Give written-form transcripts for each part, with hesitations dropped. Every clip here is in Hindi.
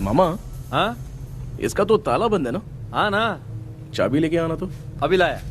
मामा, हाँ इसका तो ताला बंद है ना? हाँ ना, चाबी लेके आना तो। अभी लाया।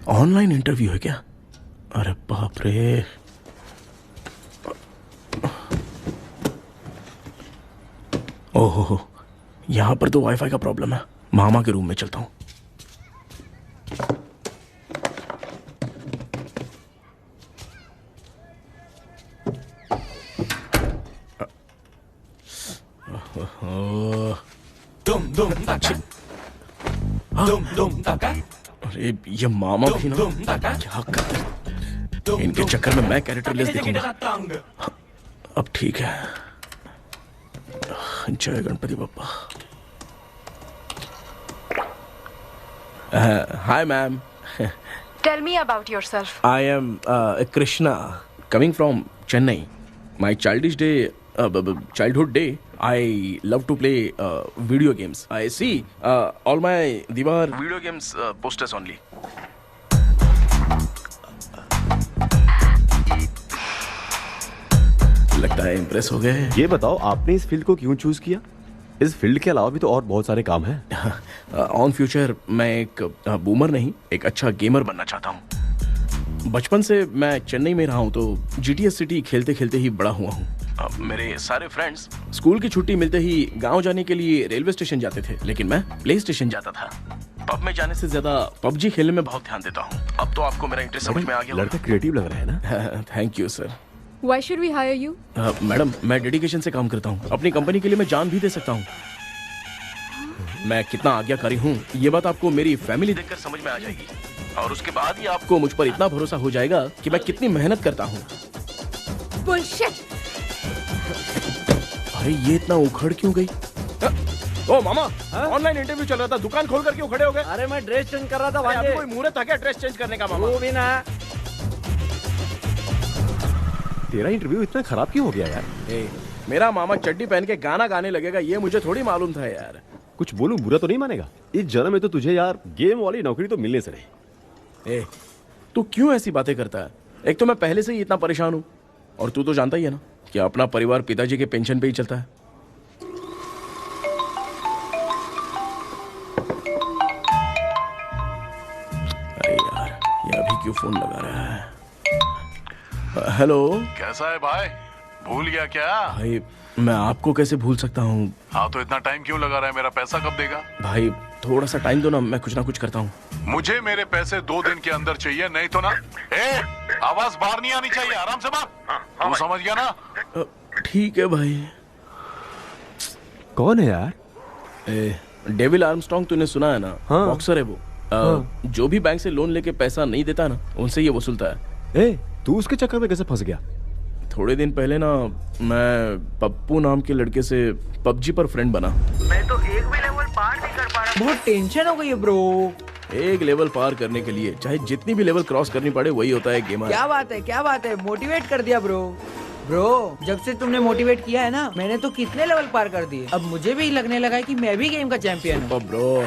ऑनलाइन इंटरव्यू है क्या? अरे बाप रे। ओहो, यहां पर तो वाईफाई का प्रॉब्लम है। मामा के रूम में चलता हूं। अरे ये मामा भी ना, क्या कर, इनके चक्कर में मैं कैरेक्टरलेस दिखूंगा। अब ठीक है। जय Ganpati Bappa. Hi ma'am. Tell me about yourself. I am Krishna, coming from Chennai. My childhood day, I love to play video games. I see all my Diwar video games posters only. लगता है इम्प्रेस हो गए। ये बताओ आपने इस फील्ड को क्यों चूज किया? इस फील्ड के अलावा भी तो और बहुत सारे काम हैं। ऑन फ्यूचर मैं एक बूमर नहीं, एक अच्छा गेमर बनना चाहता हूँ। बचपन से मैं चेन्नई में रहा हूँ तो जीटीएस सिटी खेलते खेलते ही बड़ा हुआ हूँ। मेरे सारे फ्रेंड्स स्कूल की छुट्टी मिलते ही गांव जाने के लिए रेलवे स्टेशन जाते थे, लेकिन मैं प्ले स्टेशन जाता था। पब में जाने से ज्यादा पबजी खेलने में बहुत ध्यान देता हूँ। अब तो आपको मेरा इंटरेस्ट समझ में आ गया। लड़का क्रिएटिव लग रहा है ना। Thank you sir. Why should we hire you? Madam, मैं डेडिकेशन से काम करता हूँ। अपनी कंपनी के लिए मैं जान भी दे सकता हूँ। मैं कितना आज्ञाकारी हूँ ये बात आपको मेरी फैमिली देखकर समझ में आ जाएगी, और उसके बाद ही आपको मुझ पर इतना भरोसा हो जाएगा कि मैं कितनी मेहनत करता हूँ। Bullshit! अरे ये इतना उखड़ क्यों गई? ओ मामा, ऑनलाइन इंटरव्यू चल रहा था, दुकान खोल कर क्यों खड़े हो गए? अरे मैं ड्रेस चेंज कर रहा था भाई। कोई मुहूर्त था क्या ड्रेस चेंज करने का मामा? वो भी ना। तेरा इंटरव्यू इतना खराब क्यों हो गया यार? मेरा मामा चड्डी पहन के गाना गाने लगेगा ये मुझे थोड़ी मालूम था यार। कुछ बोलूं बुरा तो नहीं मानेगा? इस जन्म में तो तुझे यार गेम वाली नौकरी तो मिलने से रही। तू क्यों ऐसी बातें करता है? एक तो मैं पहले से ही इतना परेशान हूँ, और तू तो जानता ही है ना कि अपना परिवार पिताजी के पेंशन पे ही चलता है। अरे यार, ये अभी क्यों फोन लगा रहा है? हेलो। कैसा है भाई? भूल गया क्या? भाई मैं आपको कैसे भूल सकता हूँ? हाँ तो इतना टाइम क्यों लगा रहा है? मेरा पैसा कब देगा? भाई थोड़ा सा टाइम दो ना, मैं कुछ ना कुछ करता हूँ। मुझे मेरे पैसे 2 दिन के अंदर चाहिए, नहीं तो ना आवाज बाहर नहीं आनी चाहिए। आराम से बात। तू समझ गया ना? ठीक है भाई। कौन है यार? डेविल आर्मस्ट्रॉन्ग, तूने सुना है ना? हाँ। बॉक्सर है वो। जो भी बैंक से लोन लेके पैसा नहीं देता ना, उनसे ये वसूलता है। तू उसके चक्कर में कैसे फंस गया? थोड़े दिन पहले ना मैं पप्पू नाम के लड़के से पबजी पर फ्रेंड बना। मैं तो एक भी लेवल पार नहीं कर पा रहा। बहुत टेंशन हो गई है ब्रो। एक लेवल पार करने के लिए चाहे जितनी भी लेवल क्रॉस करनी पड़े, वही होता है गेमर। क्या बात है, क्या बात है, मोटिवेट कर दिया ब्रो। ब्रो, जब से तुमने मोटिवेट किया है ना, मैंने तो कितने लेवल पार कर दिए। अब मुझे भी लगने लगा है कि मैं भी गेम का चैंपियन हूँ। ब्रो,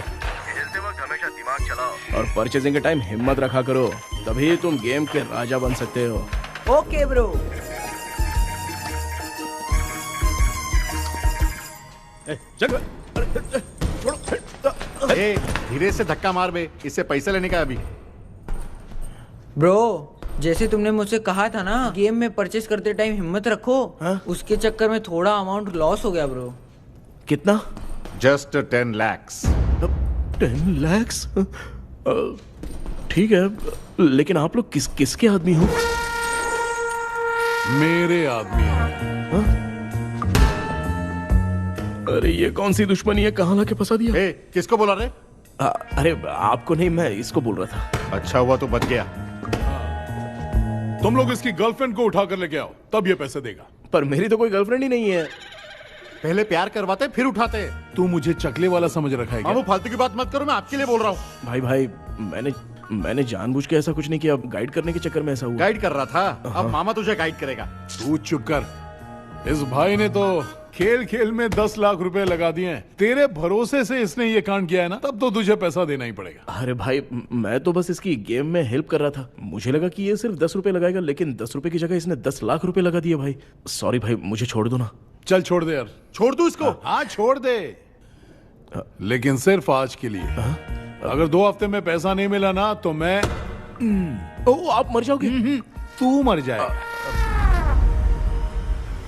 खेलते वक्त हमेशा दिमाग चलाओ। और परचेजिंग के टाइम हिम्मत रखा करो, तभी तुम गेम के राजा बन सकते हो। Okay bro. धीरे से धक्का मार बे, इससे पैसा लेने का अभी। ब्रो, जैसे तुमने मुझसे कहा था ना, गेम में परचेस करते टाइम हिम्मत रखो, उसके चक्कर में थोड़ा अमाउंट लॉस हो गया ब्रो। कितना? Just 10 lakhs। 10 lakhs? ठीक है, लेकिन आप लोग किसके आदमी हो? मेरे आदमी हैं। अरे ये कौन सी दुश्मनी है, कहाँ लाके फंसा दिया? ए, किसको बोला रे? अरे आपको नहीं, मैं इसको बोल रहा था। अच्छा हुआ तो बच गया। तुम लोग इसकी गर्लफ्रेंड को उठा कर लेके आओ, तब ये पैसे देगा। पर मेरी तो कोई गर्लफ्रेंड ही नहीं है। पहले प्यार करवाते फिर उठाते। तू मुझे चकले वाला समझ रखा है क्या? वो फालतू की बात मत करो, मैं आपके लिए बोल रहा हूँ। भाई मैंने जानबूझ के ऐसा कुछ नहीं किया, गाइड करने के चक्कर में ऐसा हुआ। गाइड कर रहा था, अब मामा तुझे गाइड करेगा। तू चुप कर। इस भाई ने तो खेल खेल में 10 लाख रुपए लगा दिए हैं। तेरे भरोसे से इसने ये कांड किया है ना, तब तो तुझे पैसा देना ही पड़ेगा। अरे भाई, मैं तो बस इसकी गेम में हेल्प कर रहा था। मुझे लगा कि ये सिर्फ 10 रुपए लगाएगा, लेकिन 10 रुपए की जगह इसने 10 लाख रुपए लगा दिए। भाई सॉरी भाई, मुझे छोड़ दो ना। चल छोड़ दे यार। छोड़ दूं इसको? हाँ छोड़ दे, लेकिन सिर्फ आज के लिए। अगर 2 हफ्ते में पैसा नहीं मिला ना तो मैं आप मर जाओगे। तू मर जाए।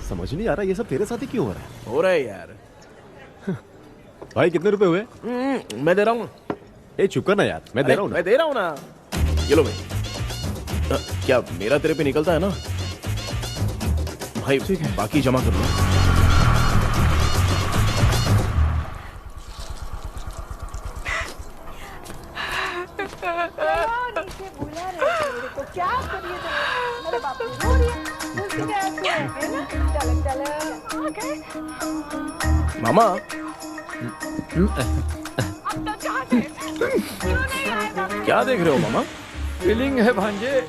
समझ नहीं आ रहा ये सब तेरे साथ ही क्यों हो रहा है? हो रहा है यार। भाई कितने रुपए हुए? मैं दे रहा हूँ। ए चुप कर ना यार, मैं दे रहा हूँ ना। मैं दे रहा हूँ ना। ये लो भाई। क्या मेरा तेरे पे निकलता है ना भाई? ठीक है, बाकी जमा कर लो। मामा, क्या देख रहे हो मामा? फीलिंग है भांजे,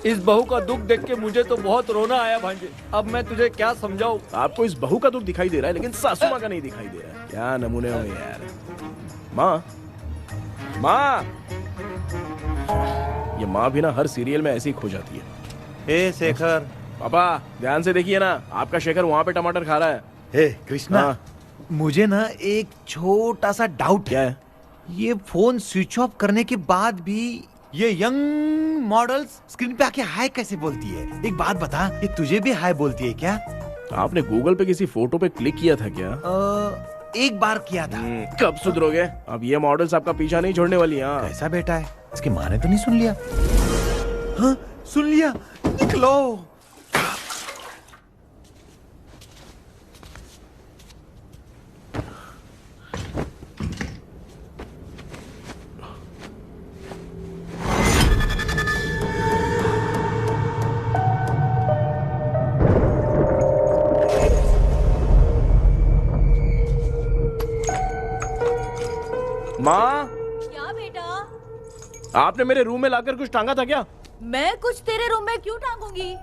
इस बहू का दुख देख के मुझे तो बहुत रोना आया भांजे। अब मैं तुझे क्या समझाऊं? आपको इस बहू का दुख दिखाई दे रहा है, लेकिन सासू माँ का नहीं दिखाई दे रहा है। क्या नमूने हो यार। माँ, माँ, ये माँ भी ना हर सीरियल में ऐसी ही खो जाती है। ए शेखर। पापा ध्यान से देखिए ना, आपका शेखर वहाँ पे टमाटर खा रहा है। हे कृष्णा, हाँ। मुझे ना एक छोटा सा डाउट क्या है? ये फोन स्विच ऑफ करने के बाद भी ये यंग मॉडल्स स्क्रीन पे आके हाय कैसे बोलती है? एक बात बता, ये तुझे भी हाय बोलती है क्या? आपने गूगल पे किसी फोटो पे क्लिक किया था क्या? एक बार किया था। कब सुधरोगे? अब ये मॉडल्स आपका पीछा नहीं छोड़ने वाली। हाँ, कैसा बेटा है? इसकी माँ ने तो नहीं सुन लिया? हाँ सुन लिया, निकलो। माँ, क्या बेटा? आपने मेरे रूम में लाकर कुछ टांगा था क्या? मैं कुछ तेरे रूम में क्यों टांगूंगी?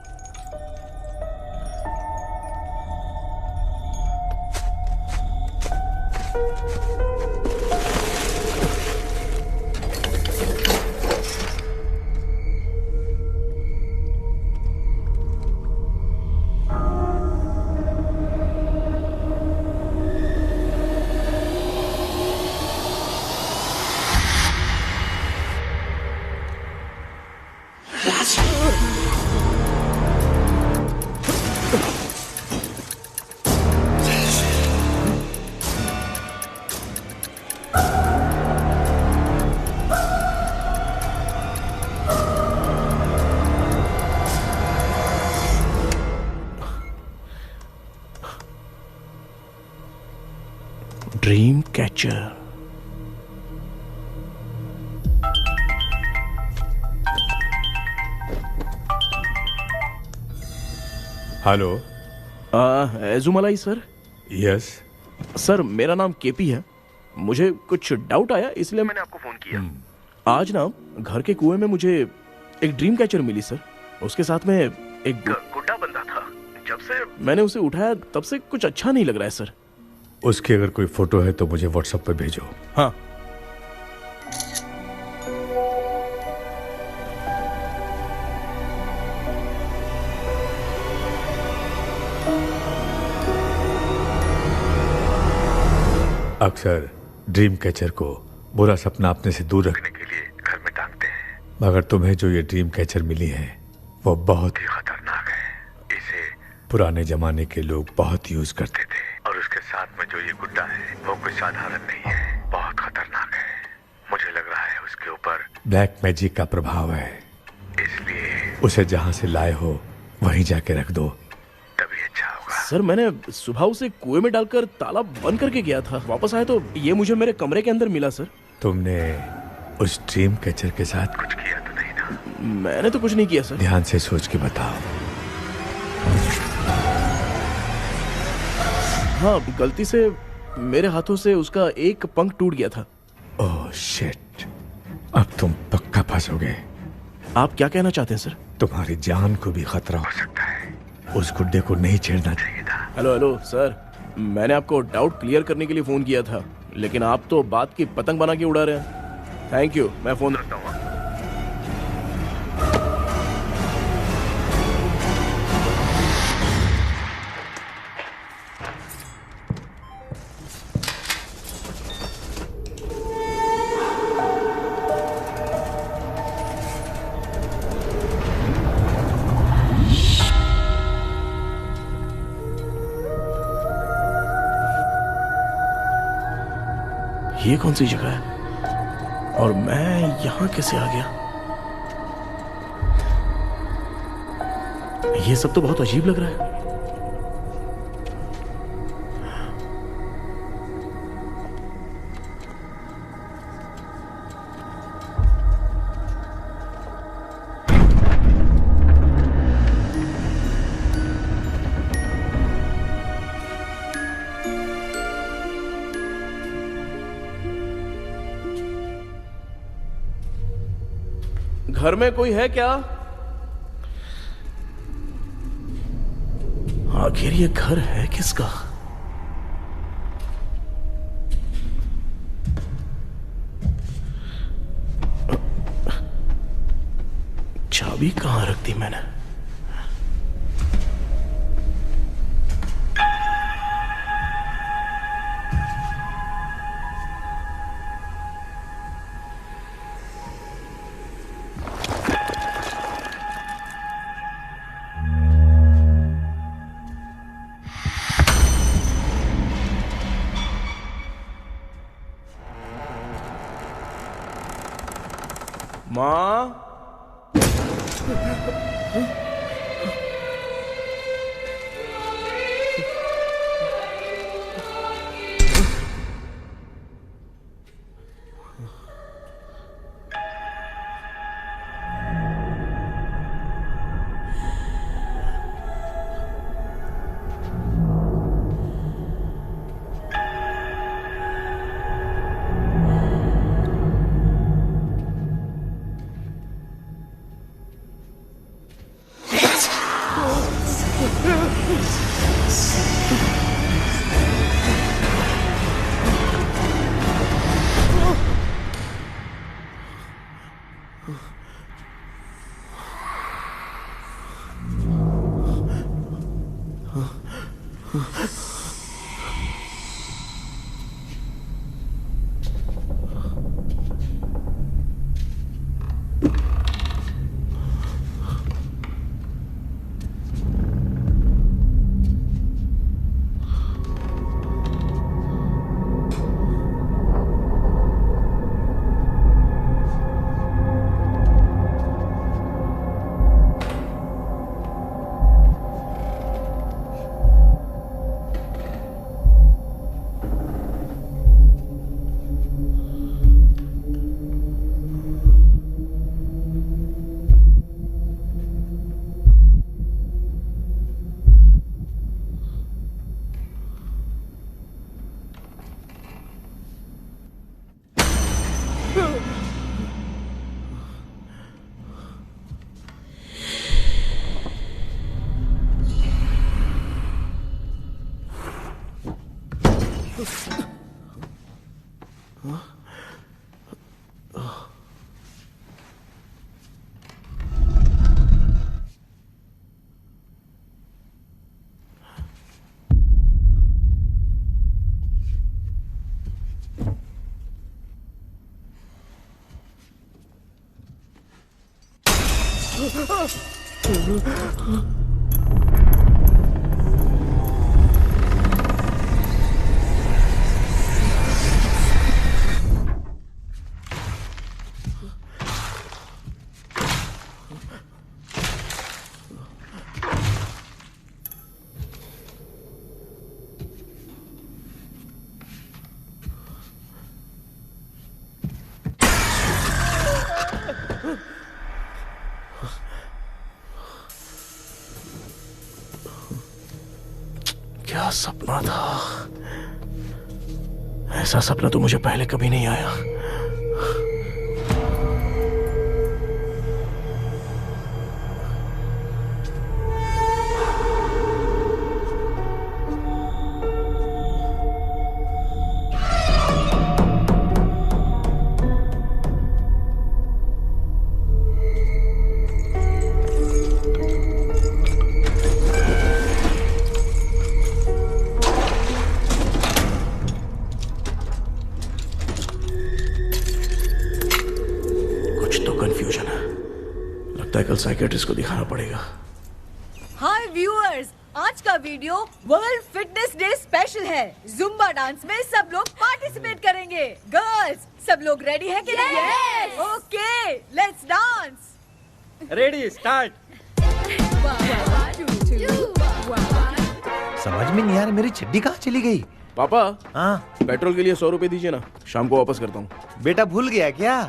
Dream catcher. Hello. Ezhumalai sir? Yes sir, मेरा नाम केपी है। मुझे कुछ डाउट आया, इसलिए मैंने आपको फोन किया। आज ना घर के कुएं में मुझे एक ड्रीम कैचर मिली सर। उसके साथ में एक गुड्डा बंदा था जब से मैंने उसे उठाया तब से कुछ अच्छा नहीं लग रहा है सर। उसकी अगर कोई फोटो है तो मुझे व्हाट्सएप पे भेजो। हाँ। अक्सर ड्रीम कैचर को बुरा सपना अपने से दूर रखने के लिए घर में टांगते हैं, मगर तुम्हें जो ये ड्रीम कैचर मिली है वो बहुत ही खतरनाक है। इसे पुराने जमाने के लोग बहुत यूज करते थे। और उसके साथ में जो ये गुड्डा है वो कोई साधारण नहीं है, बहुत खतरनाक है। मुझे लग रहा है उसके ऊपर ब्लैक मैजिक का प्रभाव है, इसलिए उसे जहां से लाए हो वहीं जाके रख दो। तभी अच्छा होगा। सर मैंने सुबह उसे कुएं में डालकर ताला बंद करके गया था, वापस आया तो ये मुझे मेरे कमरे के अंदर मिला सर। तुमने उस ड्रीम कैचर के साथ कुछ किया तो नहीं ना? मैंने तो कुछ नहीं किया सर। ध्यान से सोच के बताओ। हाँ, गलती से मेरे हाथों से उसका एक पंख टूट गया था। ओह शिट, अब तुम पक्का फंसोगे। आप क्या कहना चाहते हैं सर? तुम्हारी जान को भी खतरा हो सकता है। उस गुड्डे को नहीं छेड़ना चाहिए था। हेलो हेलो सर, मैंने आपको डाउट क्लियर करने के लिए फोन किया था, लेकिन आप तो बात की पतंग बना के उड़ा रहे हैं। थैंक यू, मैं फोन रखता हूँ। ये कौन सी जगह है और मैं यहां कैसे आ गया? ये सब तो बहुत अजीब लग रहा है। घर में कोई है क्या? आखिर ये घर है किसका? चाबी कहां रख दी मैंने? माँ, क्या सपना था? ऐसा सपना तो मुझे पहले कभी नहीं आया। कंफ्यूजन है, लगता है कल साइकियाट्रिस्ट को दिखाना पड़ेगा। हाय व्यूअर्स, आज का video world fitness day special है। जुम्बा डांस में सब लोग पार्टिसिपेट करेंगे। गर्ल्स, सब लोग रेडी है कि नहीं? Yes. Okay, let's dance. Ready, start. समझ में नहीं आ रहा मेरी चड्डी कहाँ चली गई। पापा, हाँ पेट्रोल के लिए 100 रुपए दीजिए ना, शाम को वापस करता हूँ। बेटा भूल गया क्या?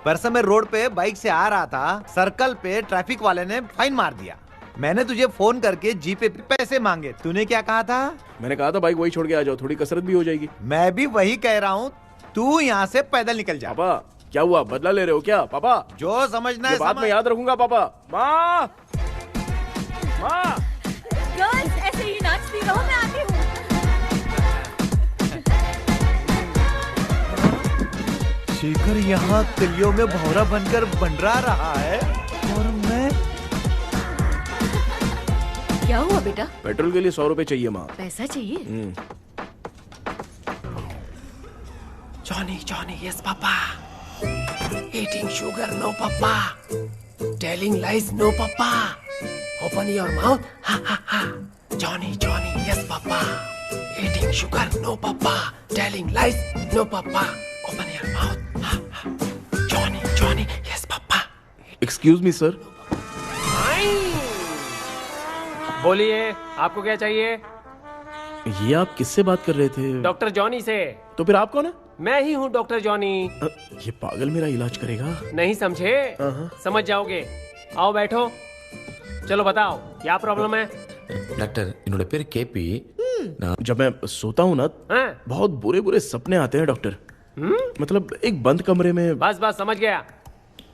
परसों मैं रोड पे बाइक से आ रहा था, सर्कल पे ट्रैफिक वाले ने फाइन मार दिया। मैंने तुझे फोन करके जीपे पे पैसे मांगे, तूने क्या कहा था? मैंने कहा था बाइक वही छोड़ के आ जाओ, थोड़ी कसरत भी हो जाएगी। मैं भी वही कह रहा हूँ, तू यहाँ से पैदल निकल जा। पापा क्या हुआ, बदला ले रहे हो क्या? पापा जो समझना है बात में याद रखूंगा। पापा, माँ माँ, गर्ल्स ऐसे ही नाचती रहो, मैं आती हूँ। शेखर यहाँ कलियों में भौरा बनकर बंडरा रहा है और मैं। क्या हुआ बेटा? पेट्रोल के लिए 100 रुपए चाहिए माँ। पैसा चाहिए? Johnny, Johnny, yes, Papa. Eating sugar, no, Papa. Telling lies, no, Papa. Open your mouth, ha, ha, ha. Johnny, Johnny, yes, Papa. Eating sugar, no, Papa. Telling lies, no, Papa. Open your mouth, ha, ha. Johnny, Johnny, yes, Papa. Excuse me sir. बोलिए, आपको क्या चाहिए? ये आप किससे बात कर रहे थे? डॉक्टर जॉनी से। तो फिर आप कौन है? मैं ही हूँ डॉक्टर जॉनी। ये पागल मेरा इलाज करेगा? नहीं समझे? समझ जाओगे। आओ बैठो। चलो बताओ क्या प्रॉब्लम है? டாக்டர் என்னோட பேர் கேபி जब मैं सोता हूँ ना, बहुत बुरे बुरे सपने आते हैं डॉक्टर। मतलब एक बंद कमरे में। बस बस समझ गया।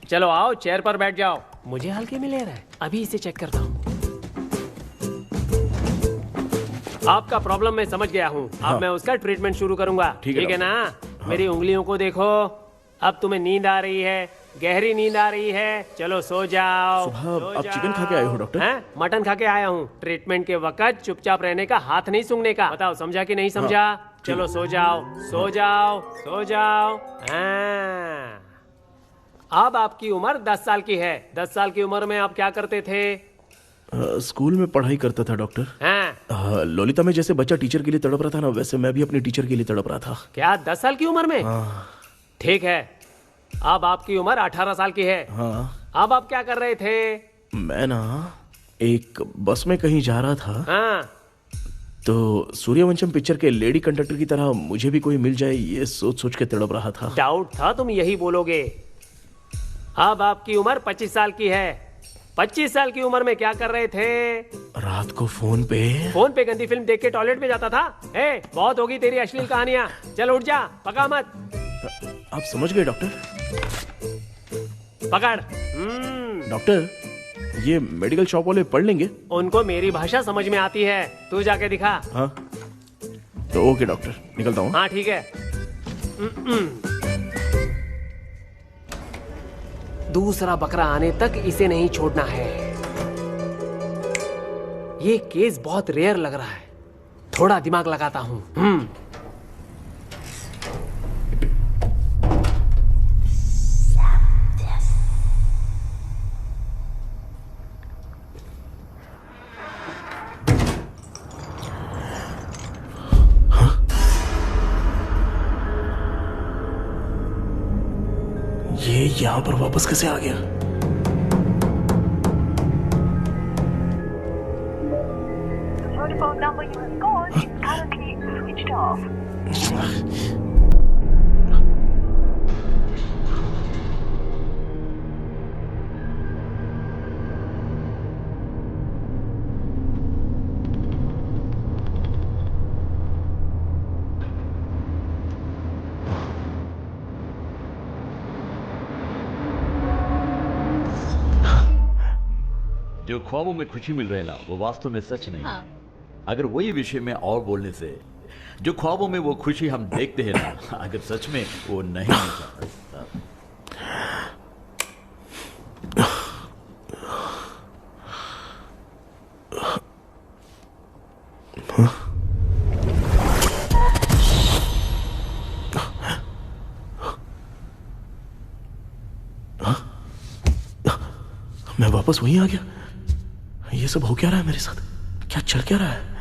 चलो आओ, चेयर पर बैठ जाओ। मुझे हल्के में ले रहा है, अभी इसे चेक करता हूँ। आपका प्रॉब्लम मैं समझ गया हूँ। अब मैं उसका ट्रीटमेंट शुरू करूंगा। ठीक है ना? मेरी उंगलियों को देखो। अब तुम्हें नींद आ रही है, गहरी नींद आ रही है। चलो सो जाओ। सुबह आप चिकन खा के आए हो डॉक्टर? हैं? मटन खा के आया हूँ। ट्रीटमेंट के वक्त चुपचाप रहने का, हाथ नहीं सूंघने का। बताओ समझा कि नहीं समझा? चलो सो जाओ, सो जाओ, सो जाओ। हाँ। अब आपकी उम्र 10 साल की है। 10 साल की उम्र में आप क्या करते थे? स्कूल में पढ़ाई करता था डॉक्टर। हाँ। ललिता में जैसे बच्चा टीचर के लिए तड़प रहा था ना, वैसे मैं भी अपने टीचर के लिए तड़प रहा था। क्या 10 साल की उम्र में? ठीक है, अब आपकी उम्र 18 साल की है। हाँ। अब आप क्या कर रहे थे? मैं ना एक बस में कहीं जा रहा था। हाँ। तो सूर्यवंशम पिक्चर के लेडी कंडक्टर की तरह मुझे भी कोई मिल जाए, ये सोच सोच के तड़प रहा था। डाउट था तुम यही बोलोगे। अब आपकी उम्र 25 साल की है। 25 साल की उम्र में क्या कर रहे थे? रात को फोन पे गंदी फिल्म देख के टॉयलेट में जाता था। ए, बहुत होगी तेरी अश्लील कहानियां। चल उठ जा, पका मत। आप समझ गए डॉक्टर? पकड़। डॉक्टर, ये मेडिकल शॉप वाले पढ़ लेंगे? उनको मेरी भाषा समझ में आती है, तू जाके दिखा। हाँ तो ओके डॉक्टर, निकलता हूँ। हाँ ठीक है। दूसरा बकरा आने तक इसे नहीं छोड़ना है। ये केस बहुत रेयर लग रहा है, थोड़ा दिमाग लगाता हूं। ये यहां पर वापस कैसे आ गया? जो ख्वाबों में खुशी मिल रही है ना, वो वास्तव में सच नहीं है। अगर वही विषय में और बोलने से, जो ख्वाबों में वो खुशी हम देखते हैं ना, अगर सच में वो नहीं मिलता। मैं वापस वहीं आ गया। ये सब हो क्या रहा है मेरे साथ? क्या चल क्या रहा है?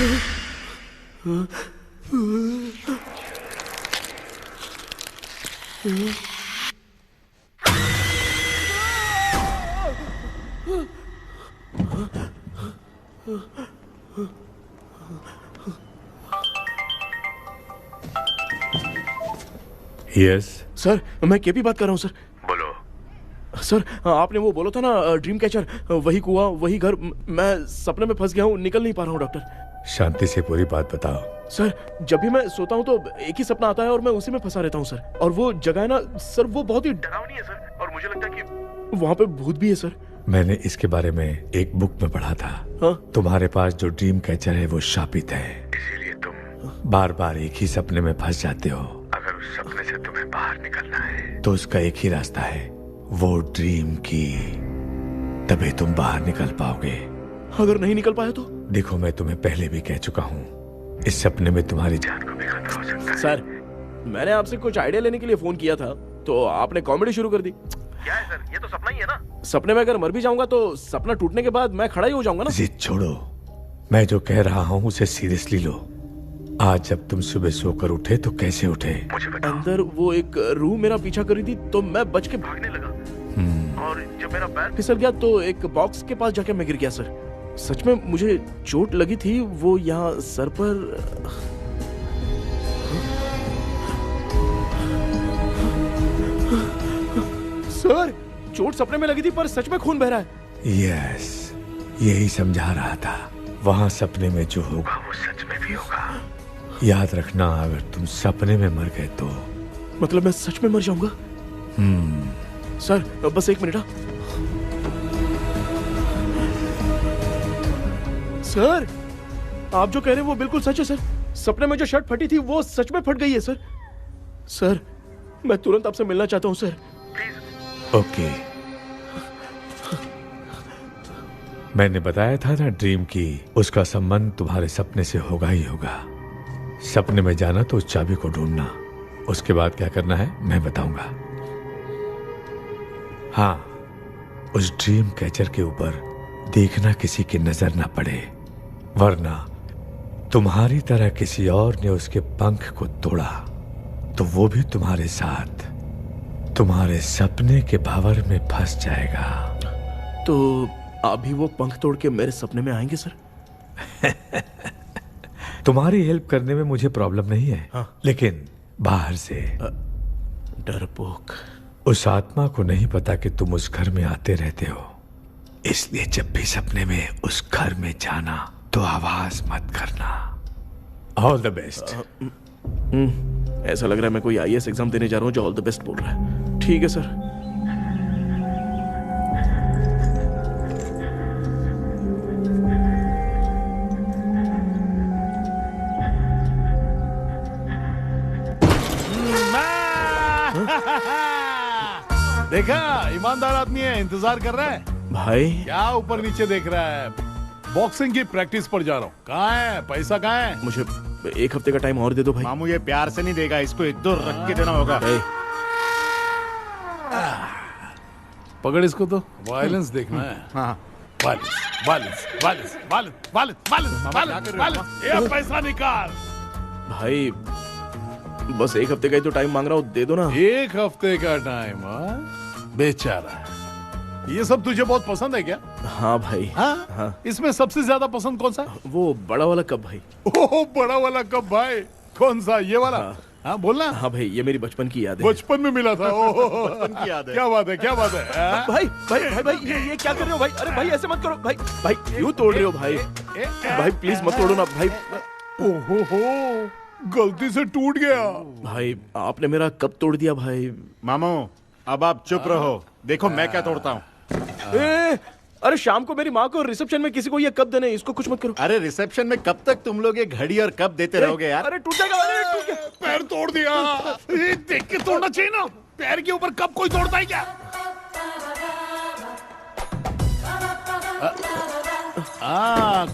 यस सर, मैं केपी बात कर रहा हूँ सर। बोलो। सर, आपने वो बोला था ना ड्रीम कैचर, वही कुआं, वही घर, मैं सपने में फंस गया हूँ, निकल नहीं पा रहा हूँ डॉक्टर। शांति से पूरी बात बताओ। सर, जब भी मैं सोता हूँ तो एक ही सपना आता है और मैं उसी में फंसा रहता हूँ सर। और वो जगह है ना सर, वो बहुत ही डरावनी है सर, और मुझे लगता है कि वहाँ पे भूत भी है सर। मैंने इसके बारे में एक बुक में पढ़ा था। हाँ? तुम्हारे पास जो ड्रीम कैचर है वो शापित है, इसीलिए तुम बार बार एक ही सपने में फंस जाते हो। अगर उस सपने से तुम्हें बाहर निकलना है तो उसका एक ही रास्ता है, वो ड्रीम की, तभी तुम बाहर निकल पाओगे। अगर नहीं निकल पाया तो? देखो, मैं तुम्हें पहले भी कह चुका हूँ, इस सपने में तुम्हारी जान को भी खतरा हो सकता है। सर, मैंने आपसे कुछ आइडिया लेने के लिए फोन किया था तो आपने कॉमेडी शुरू कर दी। क्या है सर, ये तो सपना ही है ना। सपने में अगर मर भी जाऊंगा तो सपना टूटने के बाद मैं खड़ा ही हो जाऊंगा ना। जिद छोड़ो, मैं जो कह रहा हूँ उसे सीरियसली लो। आज जब तुम सुबह सोकर उठे तो कैसे उठे? अंदर वो एक रूह मेरा पीछा कर रही थी तो मैं बच के भागने लगा, और जब मेरा पैर फिसल गया तो एक बॉक्स के पास जाके मैं गिर गया सर। सच में मुझे चोट लगी थी, वो यहाँ सर पर। सर, चोट सपने में लगी थी पर सच में खून बह रहा है। यस, यही समझा रहा था। वहाँ सपने में जो होगा वो सच में भी होगा। याद रखना, अगर तुम सपने में मर गए तो मतलब मैं सच में मर जाऊंगा? सर, बस एक मिनट। सर, आप जो कह रहे हैं वो बिल्कुल सच है सर। सपने में जो शर्ट फटी थी वो सच में फट गई है सर। सर, मैं तुरंत आपसे मिलना चाहता हूँ सर। ओके, मैंने बताया था ना ड्रीम की, उसका संबंध तुम्हारे सपने से होगा ही होगा। सपने में जाना तो उस चाबी को ढूंढना, उसके बाद क्या करना है मैं बताऊंगा। हाँ, उस ड्रीम कैचर के ऊपर देखना किसी की नजर ना पड़े, वरना तुम्हारी तरह किसी और ने उसके पंख को तोड़ा तो वो भी तुम्हारे साथ तुम्हारे सपने के भंवर में फंस जाएगा। तो आप भी वो पंख तोड़ के मेरे सपने में आएंगे सर? तुम्हारी हेल्प करने में मुझे प्रॉब्लम नहीं है। हाँ। लेकिन बाहर से डरपोक, उस आत्मा को नहीं पता कि तुम उस घर में आते रहते हो, इसलिए जब भी सपने में उस घर में जाना तो आवाज मत करना। All the best. ऐसा लग रहा है मैं कोई आईएएस एग्जाम देने जा रहा हूँ जो ऑल द बेस्ट बोल रहा है। ठीक है सर। देखा, ईमानदार आदमी है, इंतजार कर रहा है। भाई क्या ऊपर नीचे देख रहा है? बॉक्सिंग की प्रैक्टिस पर जा रहा हूँ। कहाँ है पैसा? कहाँ है? मुझे एक हफ्ते का टाइम और दे दो भाई। मामू ये प्यार से नहीं देगा, इसको इधर रख के देना होगा। पकड़ इसको, तो वायलेंस देखना है। हाँ, violence violence violence violence violence violence violence. ये पैसा निकाल भाई, बस एक हफ्ते का ही तो टाइम मांग रहा हूँ, दे दो ना। एक हफ्ते का टाइम? बेचारा, ये सब तुझे बहुत पसंद है क्या? हाँ भाई। हाँ? इसमें सबसे ज्यादा पसंद कौन सा? वो बड़ा वाला कप भाई। ओह, बड़ा वाला कप भाई। कौन सा? ये वाला? हाँ बोलना। हाँ भाई, ये मेरी बचपन की याद है। बचपन में मिला था। ओह, बचपन की याद है। क्या बात है, क्या बात है। भाई भाई भाई भाई, ये क्या कर रहे हो भाई? अरे भाई ऐसे मत करो भाई। भाई क्यों तोड़ रहे हो भाई? भाई प्लीज मत तोड़ो ना भाई। ओहो, गलती से टूट गया। भाई आपने मेरा कप तोड़ दिया भाई। मामू अब आप चुप रहो, देखो मैं क्या तोड़ता हूँ। अरे शाम को मेरी माँ को रिसेप्शन में किसी को ये कप देने, इसको कुछ मत करो। अरे रिसेप्शन में कब तक तुम लोग ये घड़ी और कप देते रहोगे यार? अरे टूट जाएगा, अरे टूट गया। पैर तोड़ दिया। ये देख के तोड़ना चाहिए ना, पैर के ऊपर कप कोई तोड़ता है क्या?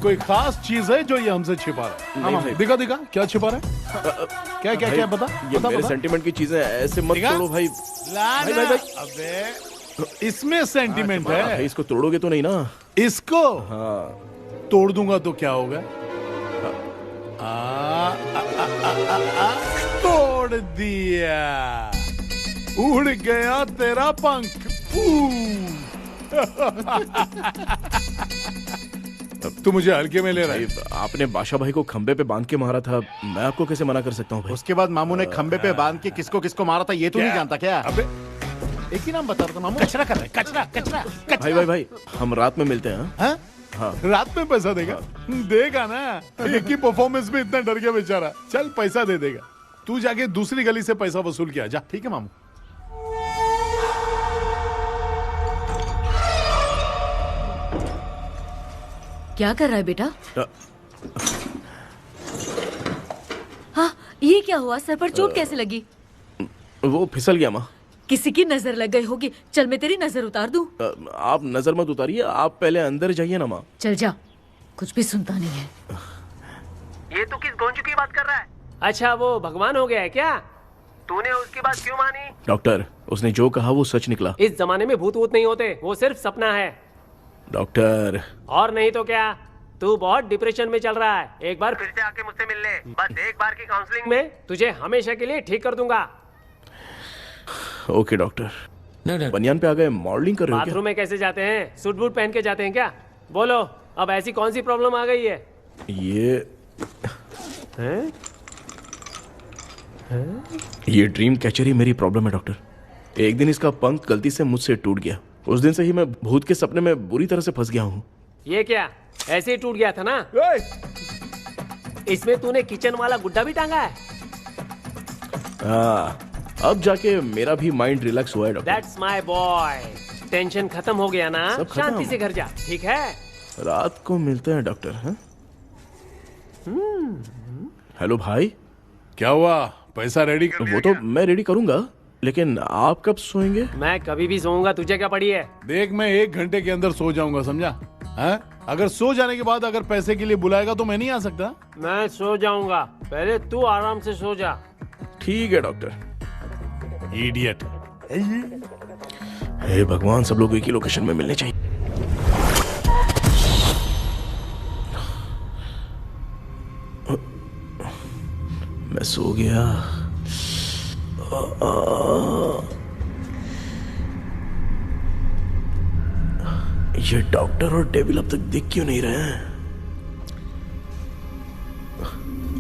कोई खास चीज है जो ये हमसे छिपा रहा है? नहीं, दिखा दिखा, क्या छिपा रहा है? क्या क्या क्या बता? ये बता, मेरे बता। सेंटिमेंट की चीजें ऐसे मत दिखा? तोड़ो भाई। लाना। भाई, भाई, अबे इसमें सेंटिमेंट है। भाई इसको तोड़ोगे तो नहीं ना? इसको हाँ तोड़ दूंगा तो क्या होगा? तोड़ दिया, उड़ गया तेरा पंख। तू मुझे हल्के में ले रहा है। आपने बादशाह भाई को खंबे पे बांध के मारा था, मैं आपको कैसे मना कर सकता हूँ भाई? उसके बाद मामू ने खंबे पे बांध के किसको किसको मारा था ये तो नहीं जानता क्या? अबे एक ही नाम बता रहा था मामू। कचरा कर रहा है, कचरा कचरा भाई भाई भाई, हम रात में मिलते हैं। हाँ? हाँ। रात में पैसा देगा? देगा ना, एक ही परफॉर्मेंस में इतना डर गया बेचारा। चल पैसा दे देगा, तू जाके दूसरी गली से पैसा वसूल किया जा। ठीक है मामू। क्या कर रहा है बेटा? हाँ, ये क्या हुआ? सर पर चोट कैसे लगी? वो फिसल गया माँ। किसी की नजर लग गई होगी। चल मैं तेरी नजर उतार दूं। आप नजर मत उतारिए, आप पहले अंदर जाइए ना माँ। चल जा, कुछ भी सुनता नहीं है। ये तू किस गोंजू की बात कर रहा है? अच्छा, वो भगवान हो गया है क्या? तूने उसकी बात क्यों मानी? डॉक्टर, उसने जो कहा वो सच निकला। इस जमाने में भूत वूत नहीं होते, वो सिर्फ सपना है। डॉक्टर, और नहीं तो क्या, तू बहुत डिप्रेशन में चल रहा है। एक बार फिर से आके मुझसे मिल ले, बस एक बार की काउंसलिंग में तुझे हमेशा के लिए ठीक कर दूंगा। Okay doctor. बनियान पे आ गए, मॉडलिंग कर रहे हो क्या? बाथरूम में कैसे जाते हैं? सूट बूट पहन के जाते हैं क्या? बोलो, अब ऐसी कौन सी प्रॉब्लम आ गई है? ये ड्रीम कैचर ही मेरी प्रॉब्लम है डॉक्टर। एक दिन इसका पंख गलती से मुझसे टूट गया। उस दिन से ही मैं भूत के सपने में बुरी तरह से फंस गया हूँ। ये क्या, ऐसे ही टूट गया था ना? इसमें तूने किचन वाला गुड्डा भी टांगा है? अब जाके मेरा भी माइंड रिलैक्स हुआ है doctor. That's my boy। Tension खत्म हो गया ना? शांति से घर जा, ठीक है? रात को मिलते हैं डॉक्टर। हेलो भाई, क्या हुआ? पैसा रेडी कर? वो तो मैं रेडी करूंगा, लेकिन आप कब सोएंगे? मैं कभी भी सोऊंगा, तुझे क्या पड़ी है? देख, मैं 1 घंटे के अंदर सो जाऊंगा, समझा? अगर सो जाने के बाद अगर पैसे के लिए बुलाएगा तो मैं नहीं आ सकता। मैं सो जाऊंगा, पहले तू आराम से सो जा। ठीक है डॉक्टर। इडियट। हे भगवान, सब लोग एक ही लोकेशन में मिलने चाहिए। मैं सो गया। ये डॉक्टर और डेविल अब तक दिख क्यों नहीं रहे हैं?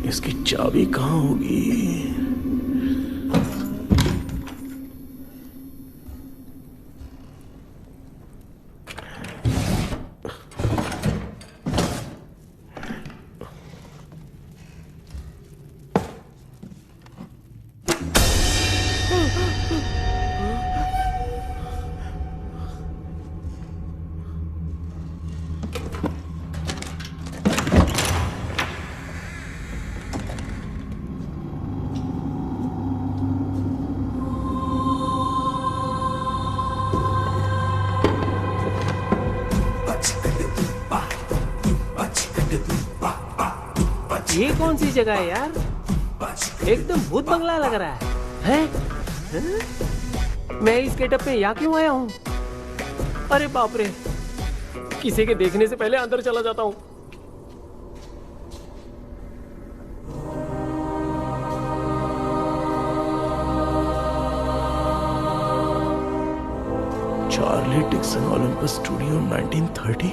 इसकी चाबी कहाँ होगी? ये कौन सी जगह है यार? एकदम भूत बंगला लग रहा है। मैं इस गेटअप पे यहाँ क्यों आया हूँ? अरे बाप रे, किसी के देखने से पहले अंदर चला जाता हूँ। Charlie Dixon Olympus studio 1930।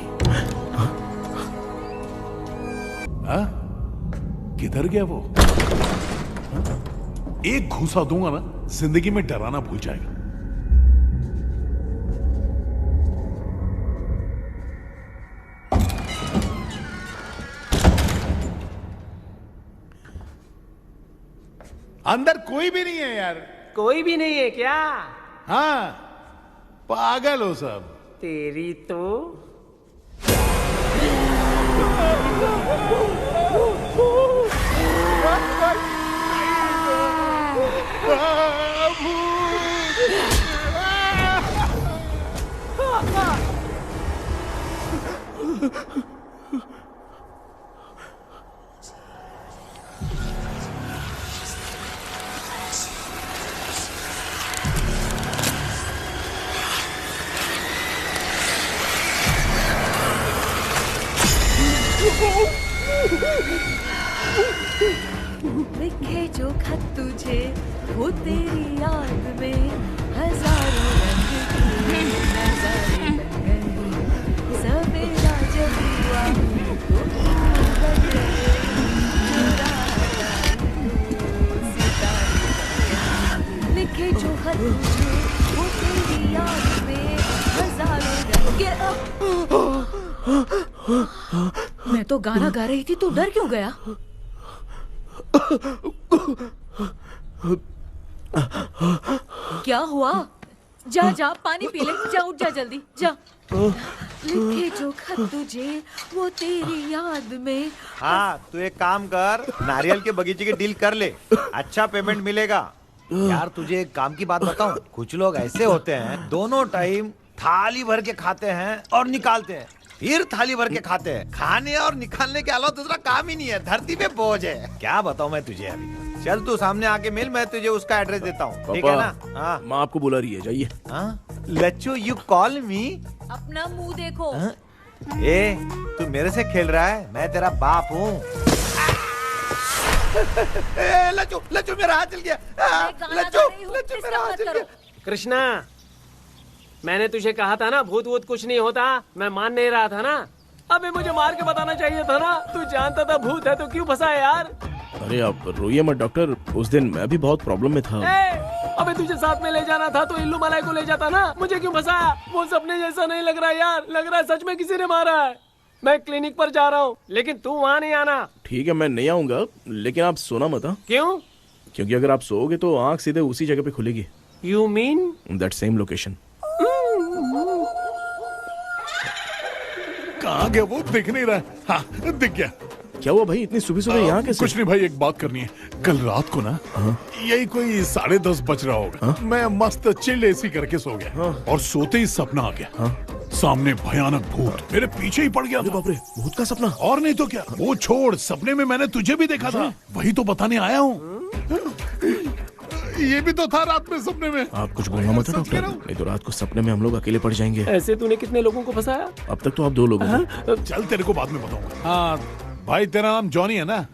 किधर गया वो? एक घूसा दूंगा ना, जिंदगी में डराना भूल जाएगा। अंदर कोई भी नहीं है यार। कोई भी नहीं है क्या? हाँ, पागल हो सब। तेरी तो लिखे जो खत तुझे वो तेरी याद में हजारों रंग की नजारे बन गए। सवेरा जब हुआ तो बन गए, चुरा लाए सितारे। लिखे जो खत तुझे वो तेरी याद में हजारों रंग के। मैं तो गाना गा रही थी, तू डर क्यों गया? क्या हुआ? जा जा पानी पी ले, जा उठ जा जल्दी जा। लिखे जो खत तुझे वो तेरी याद में। हाँ, तू एक काम कर, नारियल के बगीचे की डील कर ले, अच्छा पेमेंट मिलेगा। यार तुझे एक काम की बात बताऊं, कुछ लोग ऐसे होते हैं दोनों टाइम थाली भर के खाते हैं और निकालते हैं, फिर थाली भर के खाते हैं। खाने और निकालने के अलावा दूसरा काम ही नहीं है, धरती पे बोझ है। क्या बताऊं मैं तुझे अभी। चल तू सामने आके मिल, मैं तुझे उसका एड्रेस देता हूँ, ठीक है ना? हाँ, माँ आपको बुला रही है, जाइए। लच्चू यू कॉल मी? अपना मुंह देखो। ए, तू मेरे से खेल रहा है? मैं तेरा बाप हूँ। लच्चू लच्चू मेरा हाथ चल गया। लच्चू लच्चू मेरा हाथ चल गया। कृष्णा, मैंने तुझे कहा था ना भूत वूत कुछ नहीं होता, मैं मान नहीं रहा था ना। अबे मुझे मार के बताना चाहिए था ना, तू जानता था भूत है तो क्यों फंसा यार? अरे आप रोइए मत डॉक्टर, उस दिन मैं भी बहुत प्रॉब्लम में था। अबे तुझे साथ में ले जाना था तो इल्लू मलाई को ले जाता ना, मुझे क्यों फंसाया? वो सपने जैसा नहीं लग रहा यार, लग रहा है सच में किसी ने मारा है। मैं क्लिनिक पर जा रहा हूँ, लेकिन तू वहाँ नहीं आना। ठीक है, मैं नहीं आऊंगा, लेकिन आप सोना मत। क्यों? क्योंकि अगर आप सोओगे तो आंख सीधे उसी जगह पे खुलेगी। You mean that same location. कहाँ गया वो? दिख नहीं रहा। हाँ, दिख गया। क्या हुआ भाई, इतनी सुबह सुबह यहाँ कैसे? कुछ नहीं भाई, एक बात करनी है। कल रात को ना यही कोई 10:30 बज रहा होगा, मैं मस्त चिल्ड एसी करके सो गया और सोते ही सपना आ गया। सामने भयानक भूत मेरे पीछे ही पड़ गया। बाप रे, भूत का सपना? और नहीं तो क्या। वो छोड़, सपने में मैंने तुझे भी देखा था, वही तो बताने आया हूँ। ये भी तो था रात में सपने में। आप कुछ बोलना मत डॉक्टर, नहीं तो रात को सपने में हम लोग अकेले पड़ जाएंगे। ऐसे तूने कितने लोगों को फंसाया? अब तक तो आप 2 लोगों को। चल तेरे को बाद में बताऊंगा। हाँ भाई, तेरा नाम जॉनी है ना?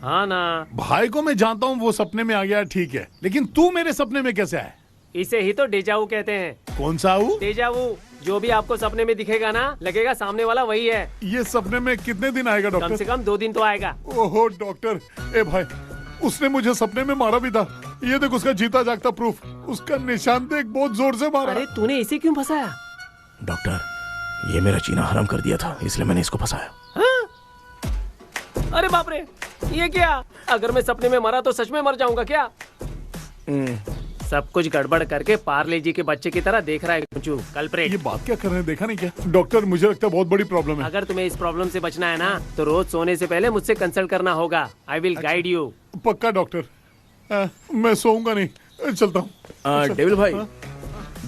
हाँ ना। भाई को मैं जानता हूँ, वो सपने में आ गया, ठीक है, लेकिन तू मेरे सपने में कैसे आया? इसे ही तो डेजावू कहते हैं। कौन सा वो? डेजावू, जो भी आपको सपने में दिखेगा ना, लगेगा सामने वाला वही है। ये सपने में कितने दिन आएगा डॉक्टर? कम से कम 2 दिन तो आएगा। ओहो डॉक्टर, ए भाई, उसने मुझे सपने में मारा भी था। ये देख उसका जीता जागता प्रूफ, उसका निशान देख, बहुत जोर से मारा। अरे तूने इसे क्यों फंसाया? डॉक्टर, ये मेरा जीना हराम कर दिया था, इसलिए मैंने इसको फंसाया। अरे बाप रे, ये क्या? अगर मैं सपने में मरा तो सच में मर जाऊंगा क्या? सब कुछ गड़बड़ करके पार्ले जी के बच्चे की तरह देख रहा है कल्प्रेट। ये बात क्या कर रहे हैं, देखा नहीं क्या? डॉक्टर, मुझे लगता है बहुत बड़ी प्रॉब्लम है। अगर तुम्हें इस प्रॉब्लम से बचना है ना, तो रोज सोने से पहले मुझसे कंसल्ट करना होगा। I will guide you. पक्का डॉक्टर, मैं सोऊंगा नहीं, चलता हूँ। डेविल भाई,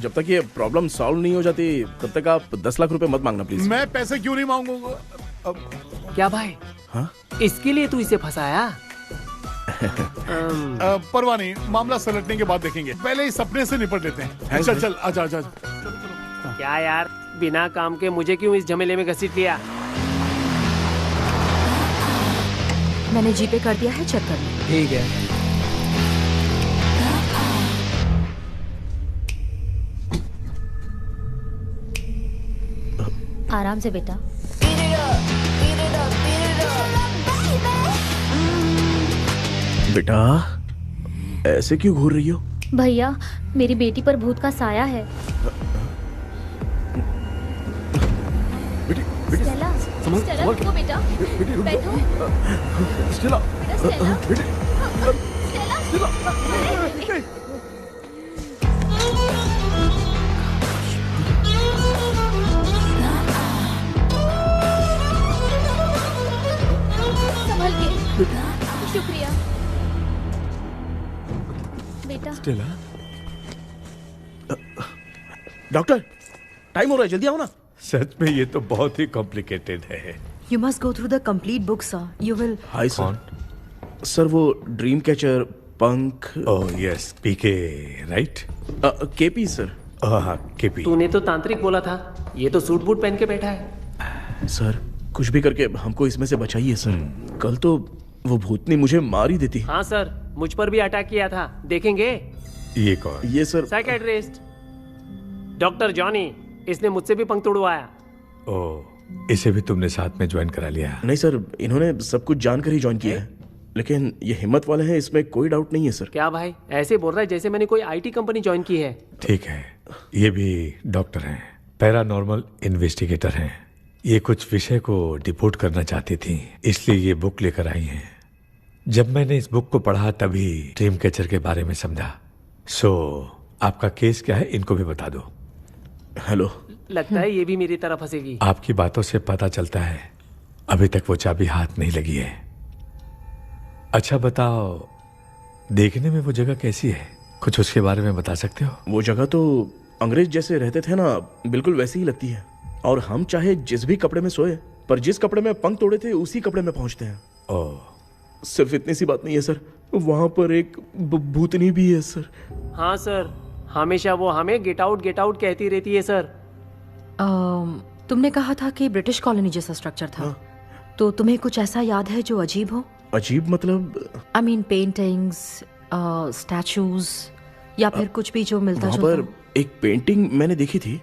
जब तक ये प्रॉब्लम सॉल्व नहीं हो जाती तब तक आप 10 लाख रुपए मत मांगना प्लीज। मैं पैसे क्यों नहीं मांगूंगा? क्या भाई? हाँ? इसके लिए तू इसे फंसाया? परवाह नहीं, मामला सलटने के बाद देखेंगे, पहले इस सपने से निपट लेते हैं। चल चल, आजा आजा। क्या यार, बिना काम के मुझे क्यों इस झमेले में घसीट लिया? मैंने जीपे कर दिया है, चेक कर लो। ठीक है। आराम से बेटा। बेटा, ऐसे क्यों घूर रही हो? भैया, मेरी बेटी पर भूत का साया है। स्टेला, स्टेला, रुको बेटा, बैठो। स्टेला, संभल के। शुक्रिया बेटा। स्टेला, डॉक्टर, टाइम हो रहा है, जल्दी आओ ना। सच में ये तो बहुत ही कॉम्प्लिकेटेड है। You must go through the complete book, sir. You will. Hi sir. Sir, वो ड्रीम कैचर पंख। ओह यस, पीके राइट? KP sir. हाँ, केपी। तूने तो तांत्रिक बोला था, ये तो सूट बूट पहन के बैठा है। सर, कुछ भी करके हमको इसमें से बचाइए सर। कल तो वो भूतनी मुझे मार ही देती। हाँ सर, मुझ पर भी अटैक किया था, देखेंगे? ये कौन? ये सर साइकेट्रिस्ट डॉक्टर जॉनी, इसने मुझसे भी पंख तोड़वाया। ओह, इसे भी तुमने साथ में ज्वाइन करा लिया? नहीं सर, इन्होंने सब कुछ जानकर ही ज्वाइन किया है, लेकिन ये हिम्मत वाले हैं, इसमें कोई डाउट नहीं है सर। क्या भाई, ऐसे बोल रहा है जैसे मैंने कोई आईटी कंपनी ज्वाइन की है। ठीक है, ये भी डॉक्टर हैं, पैरानॉर्मल इन्वेस्टिगेटर हैं। ये कुछ विषय को डिपोर्ट करना चाहती थी, इसलिए ये बुक लेकर आई हैं। जब मैंने इस बुक को पढ़ा तभी ड्रीम कैचर के बारे में समझा। सो आपका केस क्या है, इनको भी बता दो। हेलो। लगता है ये भी मेरी तरफ फंसेगी। आपकी बातों से पता चलता है अभी तक वो चाबी हाथ नहीं लगी है। अच्छा बताओ, देखने में वो जगह कैसी है, कुछ उसके बारे में बता सकते हो? वो जगह तो अंग्रेज जैसे रहते थे ना, बिल्कुल वैसी ही लगती है। और हम चाहे जिस भी कपड़े में सोए, पर जिस कपड़े में पंख तोड़े थे उसी कपड़े में पहुंचते हैं। ओह, सिर्फ इतनी सी बात नहीं है सर, वहां पर एक भूतनी भी है सर। हाँ सर, हमेशा वो हमें गेट आउट कहती रहती है सर। तुमने कहा था कि ब्रिटिश कॉलोनी जैसा स्ट्रक्चर था। तो तुम्हें कुछ ऐसा याद है जो अजीब हो? अजीब मतलब? आई मीन पेंटिंग्स, स्टैचूज या फिर कुछ भी जो मिलता वहाँ जुलता पर एक पेंटिंग मैंने देखी थी,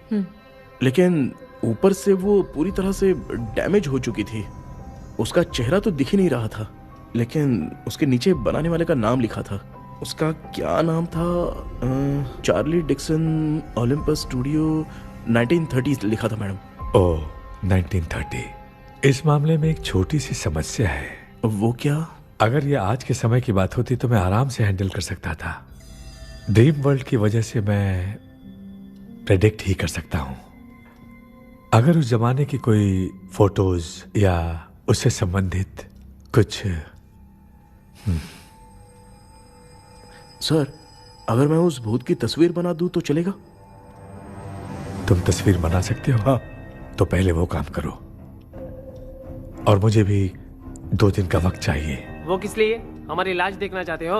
लेकिन ऊपर से वो पूरी तरह से डैमेज हो चुकी थी। उसका चेहरा तो दिख ही नहीं रहा था, लेकिन उसके नीचे बनाने वाले का नाम लिखा था। उसका क्या नाम था? चार्ली डिक्सन, ओलंपस स्टूडियो, 1930 लिखा था मैडम। ओह, 1930। इस मामले में एक छोटी सी समस्या है। वो क्या? अगर ये आज के समय की बात होती तो मैं आराम से हैंडल कर सकता था। ड्रीम वर्ल्ड की वजह से मैं प्रेडिक्ट ही कर सकता हूं। अगर उस जमाने की कोई फोटोज या उससे संबंधित कुछ। सर, अगर मैं उस भूत की तस्वीर बना दूं तो चलेगा? तुम तस्वीर बना सकते हो? हाँ। तो पहले वो काम करो, और मुझे भी 2 दिन का वक्त चाहिए। वो किस लिए? हमारी इलाज देखना चाहते हो?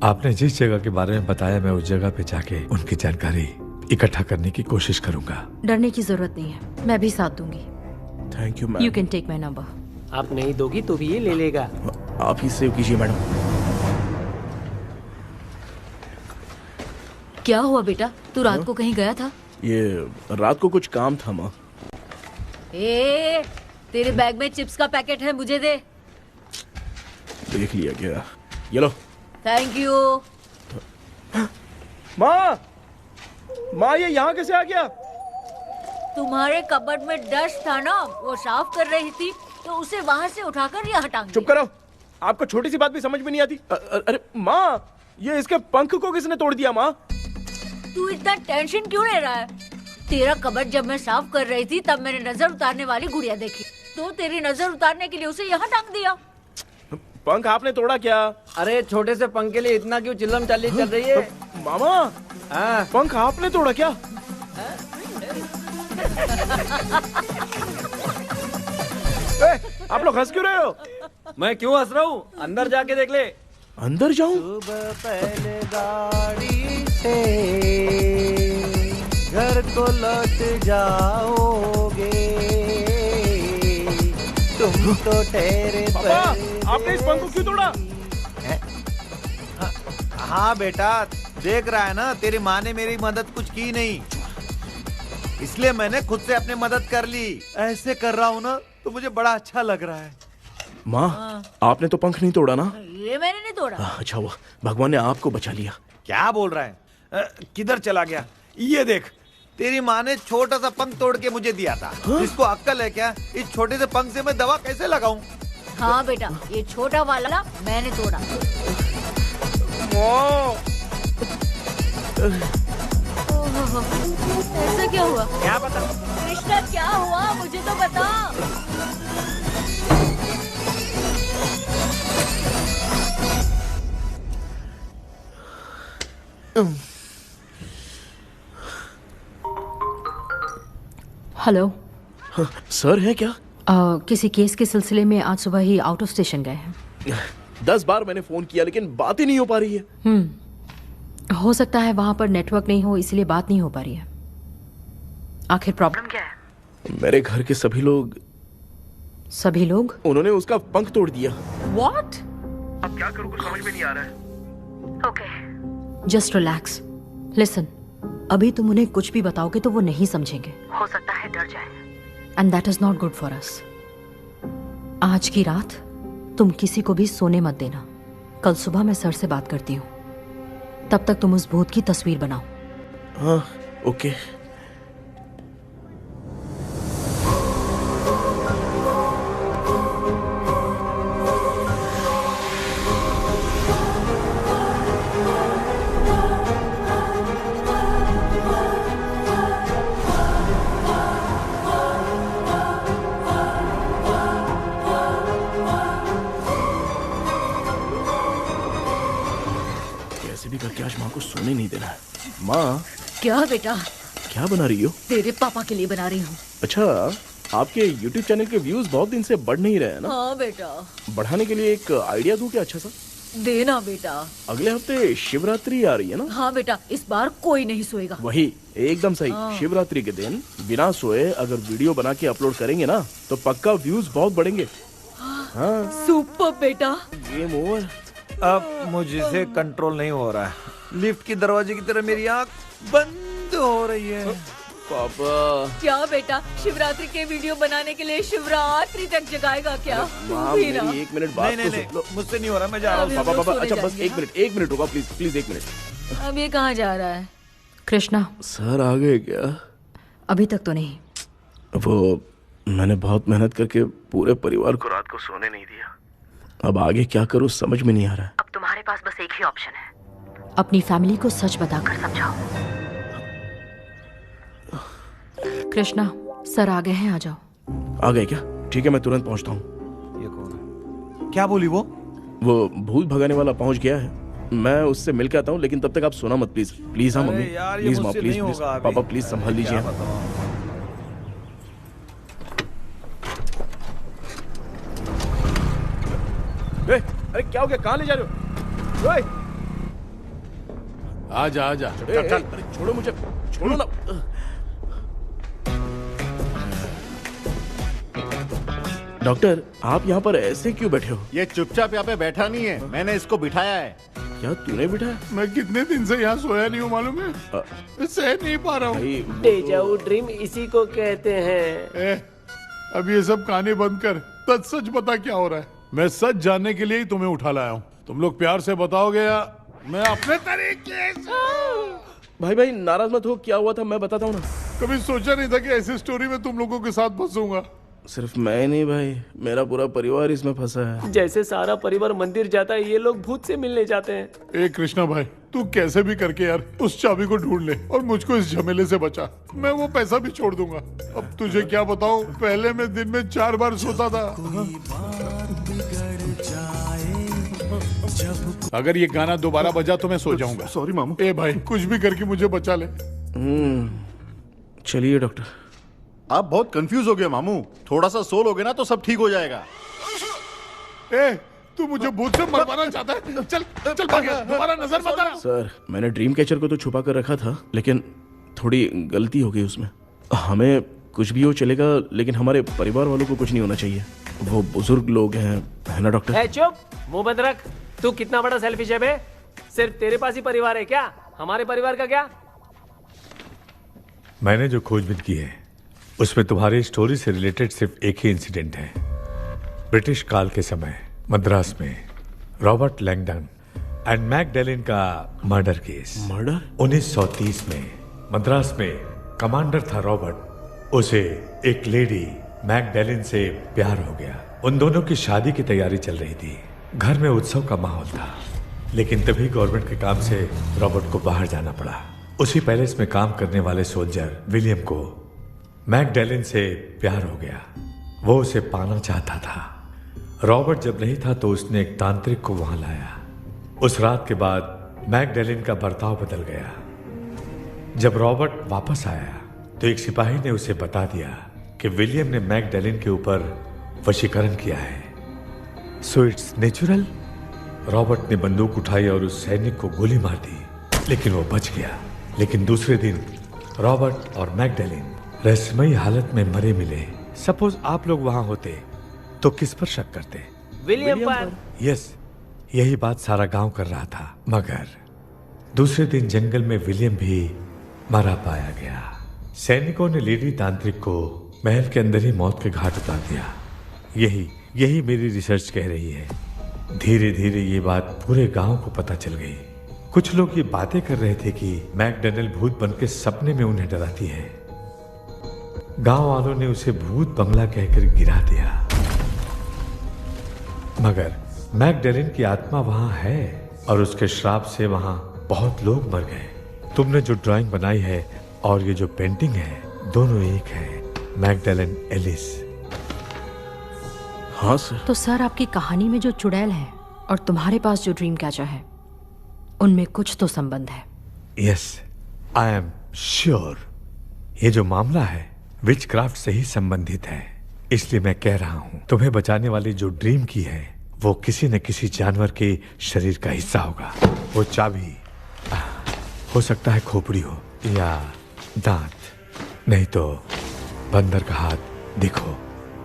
आपने जिस जगह के बारे में बताया, मैं उस जगह पे जाके उनकी जानकारी इकट्ठा करने की कोशिश करूंगा। डरने की जरूरत नहीं है, मैं भी साथ दूंगी। Thank you ma'am. You can take my number. आप नहीं दोगी तो भी ये ले लेगा। आप ही सेव कीजिए मैडम। क्या हुआ बेटा, तू रात को कहीं गया था? ये रात को कुछ काम था माँ। ए, तेरे बैग में चिप्स का पैकेट है, मुझे दे। देख लिया क्या? ये लो। Thank you. माँ, माँ ये यहाँ कैसे आ गया? तुम्हारे कबर्ड में डस्ट था ना, वो साफ कर रही थी तो उसे वहाँ से उठाकर यहाँ टांग दिया। चुप करो, आपको छोटी सी बात भी समझ में नहीं आती। अरे माँ, ये इसके पंख को किसने तोड़ दिया? माँ, तू इतना टेंशन क्यों ले रहा है? तेरा कबर्ड जब मैं साफ कर रही थी तब मैंने नजर उतारने वाली गुड़िया देखी, तो तेरी नजर उतारने के लिए उसे यहाँ टांग दिया। पंख आपने तोड़ा क्या? अरे छोटे से पंख के लिए इतना क्यों चिल्लम चाली चल रही है? मामा, पंख आपने तोड़ा क्या? आप लोग हंस क्यों रहे हो? मैं क्यों हंस रहा हूँ? अंदर जाके देख ले। अंदर जाऊं? सुबह पहले गाड़ी से घर को लौट जाओगे, तुम तो ठहरे। पापा, आपने इस पंख को क्यों तोड़ा? हाँ बेटा, देख रहा है ना, तेरी माँ ने मेरी मदद कुछ की नहीं, इसलिए मैंने खुद से अपनी मदद कर ली। ऐसे कर रहा हूँ ना तो मुझे बड़ा अच्छा लग रहा है। माँ, आपने तो पंख नहीं तोड़ा ना? ये मैंने नहीं तोड़ा। अच्छा हुआ, भगवान ने आपको बचा लिया। क्या बोल रहा है? किधर चला गया? ये देख, तेरी माँ ने छोटा सा पंख तोड़ के मुझे दिया था। इसको अक्ल है क्या? इस छोटे से पंख से मैं दवा कैसे लगाऊं? हाँ बेटा, ये छोटा वाला मैंने तोड़ा। ऐसा क्या हुआ? क्या बता? कृष्णा क्या हुआ, मुझे तो बता। हेलो। सर है क्या? किसी केस के सिलसिले में आज सुबह ही आउट ऑफ स्टेशन गए हैं। 10 बार मैंने फोन किया लेकिन बात ही नहीं हो पा रही है। हो सकता है वहां पर नेटवर्क नहीं हो, इसलिए बात नहीं हो पा रही है। आखिर प्रॉब्लम क्या है? मेरे घर के सभी लोग सभी लोग? उन्होंने उसका पंख तोड़ दिया। What? अब क्या करूं, कुछ समझ में नहीं आ रहा है। Okay, just relax. लिसन, अभी तुम उन्हें कुछ भी बताओगे तो वो नहीं समझेंगे। हो सकता है डर जाए। And that is not good for us. आज की रात तुम किसी को भी सोने मत देना। कल सुबह मैं सर से बात करती हूँ। तब तक तुम उस भूत की तस्वीर बनाओ। हाँ, ओके। करके आज माँ को सोने नहीं देना है। माँ, क्या बेटा? क्या बना रही हो? तेरे पापा के लिए बना रही हूँ। अच्छा, आपके YouTube चैनल के व्यूज बहुत दिन से बढ़ नहीं रहे हैं ना? हाँ बेटा। बढ़ाने के लिए एक आइडिया दूं क्या अच्छा सा? देना बेटा। अगले हफ्ते शिवरात्रि आ रही है ना? हाँ बेटा, इस बार कोई नहीं सोएगा। वही, एकदम सही। हाँ। शिवरात्रि के दिन बिना सोए अगर वीडियो बना के अपलोड करेंगे ना तो पक्का व्यूज बहुत बढ़ेंगे। हाँ। सुपर बेटा। Game over. अब मुझसे कंट्रोल नहीं हो रहा है। लिफ्ट की दरवाजे की तरह मेरी आंख बंद हो रही है। पापा। क्या बेटा, शिवरात्रि के वीडियो बनाने के लिए शिवरात्रि तक जगाएगा क्या? माँ, मेरी एक मिनट बात नहीं, नहीं, मुझसे नहीं हो रहा, मैं जा रहा हूँ। पापा, अच्छा बस एक मिनट रुको प्लीज, प्लीज एक मिनट। अब ये कहाँ जा रहा है? कृष्णा, सर आ गए क्या? अभी तक तो नहीं। वो मैंने बहुत मेहनत करके पूरे परिवार को रात को सोने नहीं दिया। अब आगे क्या करूँ समझ में नहीं आ रहा है। अब तुम्हारे पास बस एक ही ऑप्शन है, अपनी फैमिली को सच बताकर समझाओ। कृष्णा, सर आ गए हैं, आ जाओ। आ गए क्या? ठीक है, मैं तुरंत पहुंचता हूँ। ये कौन है? क्या बोली वो? वो भूत भगाने वाला पहुंच गया है। मैं उससे मिल के आता हूँ, लेकिन तब तक आप सोना मत प्लीज। प्लीज हाँ मम्मी, प्लीज माँ, प्लीज प्लीज। पापा प्लीज संभाल लीजिए। अरे क्या हो गया, कहाँ ले जा रहे हो? आजा आजा, चल, छोड़ो मुझे, छोड़ो ना। डॉक्टर, आप यहाँ पर ऐसे क्यों बैठे हो? ये चुपचाप यहाँ पे बैठा नहीं है, मैंने इसको बिठाया है। क्या तूने बिठाया? मैं कितने दिन से यहाँ सोया नहीं हूँ मालूम है? सह नहीं पा रहा हूँ। डेजाऊ ड्रीम इसी को कहते हैं। अब ये सब कहानी बंद कर, सच बता क्या हो रहा है। मैं सच जानने के लिए ही तुम्हें उठा लाया हूँ। तुम लोग प्यार से बताओगे या मैं अपने तरीके से? भाई नाराज मत हो, क्या हुआ था मैं बताता हूँ ना। कभी सोचा नहीं था कि ऐसी स्टोरी में तुम लोगों के साथ फंसूंगा। सिर्फ मैं नहीं भाई, मेरा पूरा परिवार इसमें फंसा है। जैसे सारा परिवार मंदिर जाता है, ये लोग भूत से मिलने जाते हैं। ए कृष्णा भाई, तू कैसे भी करके यार उस चाबी को ढूंढ ले और मुझको इस झमेले से बचा। मैं वो पैसा भी छोड़ दूंगा। अब तुझे क्या बताऊं, पहले मैं दिन में 4 बार सोता था। अगर ये गाना दोबारा बजा तो मैं सो जाऊंगा। सॉरी मामू। ए भाई, कुछ भी करके मुझे बचा ले। चलिए डॉक्टर। आप बहुत कंफ्यूज हो गए मामू, थोड़ा सा सो लोगे ना तो सब ठीक हो जाएगा। ए, तू मुझे भूत से मरवाना चाहता है? चल चल भाग, दोबारा नजर मत आना। सर, मैंने ड्रीम कैचर को तो छुपा कर रखा था, लेकिन थोड़ी गलती हो गई उसमें। हमें कुछ भी हो चलेगा, लेकिन हमारे परिवार वालों को कुछ नहीं होना चाहिए। वो बुजुर्ग लोग हैं, है ना डॉक्टर? चुप, मुंह बंद रख। तू कितना बड़ा सेल्फिश है बे? सिर्फ तेरे पास ही परिवार है क्या? हमारे परिवार का क्या? मैंने जो खोजबीन की है उसमें तुम्हारी स्टोरी से रिलेटेड सिर्फ एक ही इंसिडेंट है। ब्रिटिश काल के समय मद्रास में रॉबर्ट लैंगडन एंड मैकडैलिन का मर्डर केस। मर्डर? 1930 में मद्रास में कमांडर था रॉबर्ट, उसे एक लेडी मैकडैलिन से प्यार हो गया। उन दोनों की शादी की तैयारी चल रही थी, घर में उत्सव का माहौल था। लेकिन तभी गवर्नमेंट के काम से रॉबर्ट को बाहर जाना पड़ा। उसी पैलेस में काम करने वाले सोल्जर विलियम को मैकडैलिन से प्यार हो गया। वो उसे पाना चाहता था। रॉबर्ट जब नहीं था तो उसने एक तांत्रिक को वहां लाया। उस रात के बाद मैकडैलिन का बर्ताव बदल गया। जब रॉबर्ट वापस आया तो एक सिपाही ने उसे बता दिया कि विलियम ने मैकडैलिन के ऊपर वशीकरण किया है। So it's natural. रॉबर्ट ने बंदूक उठाई और उस सैनिक को गोली मार दी, लेकिन वो बच गया। लेकिन दूसरे दिन रॉबर्ट और मैकडैलिन रहस्यमयी हालत में मरे मिले। सपोज आप लोग वहां होते तो किस पर शक करते? विलियम पर। यस, यही बात सारा गांव कर रहा था। मगर दूसरे दिन जंगल में विलियम भी मरा पाया गया। सैनिकों ने लेडी तांत्रिक को महल के अंदर ही मौत के घाट उतार दिया। यही मेरी रिसर्च कह रही है। धीरे धीरे ये बात पूरे गांव को पता चल गई। कुछ लोग ये बातें कर रहे थे कि मैकडॉनल्ड भूत बनकर सपने में उन्हें डराती है। गांव वालों ने उसे भूत बंगला कहकर गिरा दिया। मगर मैकडॉनल्ड की आत्मा वहां है और उसके श्राप से वहां बहुत लोग मर गए। तुमने जो ड्राइंग बनाई है और ये जो पेंटिंग है, दोनों एक है। McDonald Ellis. हाँ सर। तो सर, आपकी कहानी में जो चुड़ैल है और तुम्हारे पास जो ड्रीम कैचर है, उनमें कुछ तो संबंध है। Yes, I am sure. ये जो मामला है विचक्राफ्ट से ही संबंधित है। इसलिए मैं कह रहा हूं, तुम्हें बचाने वाली जो ड्रीम की है वो किसी न किसी जानवर के शरीर का हिस्सा होगा। वो चाबी हो सकता है खोपड़ी हो या दांत, नहीं तो बंदर का हाथ। देखो,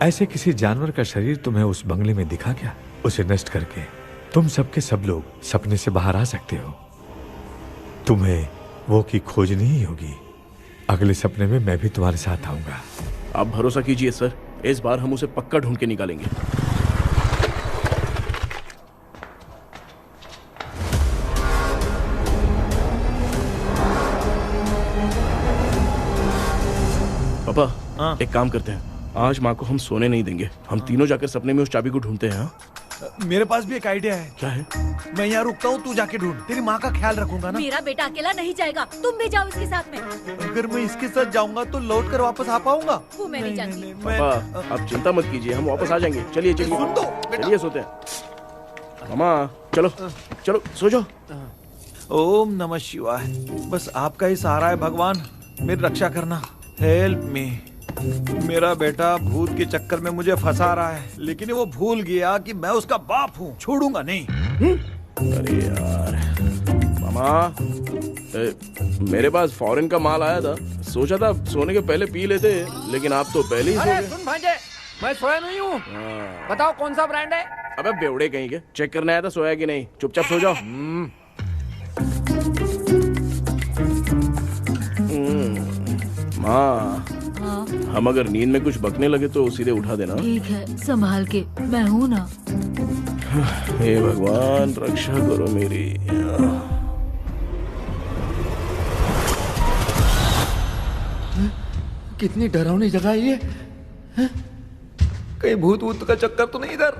ऐसे किसी जानवर का शरीर तुम्हें उस बंगले में दिखा क्या? उसे नष्ट करके तुम सबके सब लोग सपने से बाहर आ सकते हो। तुम्हें वो की खोजनी ही होगी। अगले सपने में मैं भी तुम्हारे साथ आऊंगा। आप भरोसा कीजिए सर, इस बार हम उसे पक्का ढूंढ के निकालेंगे। पापा, एक काम करते हैं, आज माँ को हम सोने नहीं देंगे। हम तीनों जाकर सपने में उस चाबी को ढूंढते हैं। मेरे पास भी एक आइडिया है। क्या है? मैं यहाँ रुकता हूँ, तू जाके ढूंढ। तेरी माँ का ख्याल रखूंगा ना। मेरा बेटा अकेला नहीं जाएगा, तुम भी जाओ इसके साथ में। अगर मैं इसके साथ जाऊंगा तो लौट कर वापस आ पाऊंगा? वो मैं नहीं जानती। पापा, आप चिंता मत कीजिए, हम वापस आ जाएंगे। चलिए चलिए सोते हैं। मामा चलो चलो सो जाओ। ओम नमः शिवाय। बस आपका ही सहारा है भगवान, मेरी रक्षा करना। Help me. मेरा बेटा भूत के चक्कर में मुझे फंसा रहा है, लेकिन वो भूल गया कि मैं उसका बाप हूँ। छोड़ूंगा नहीं। अरे यार मामा, मेरे पास फॉरेन का माल आया था, सोचा था सोने के पहले पी लेते, लेकिन आप तो पहले ही सो गए। सुन भांजे, मैं सोया नहीं हूँ। बताओ कौन सा ब्रांड है? अबे बेवड़े कहीं के, चेक करने आया था सोया कि नहीं। चुपचाप सो जाओ। माँ, हम अगर नींद में कुछ बकने लगे तो सीधे उठा देना। ठीक है, संभाल के, मैं हूँ ना। हे भगवान, रक्षा करो मेरी। कितनी डरावनी जगह है ये। कहीं भूत वूत का चक्कर तो नहीं इधर?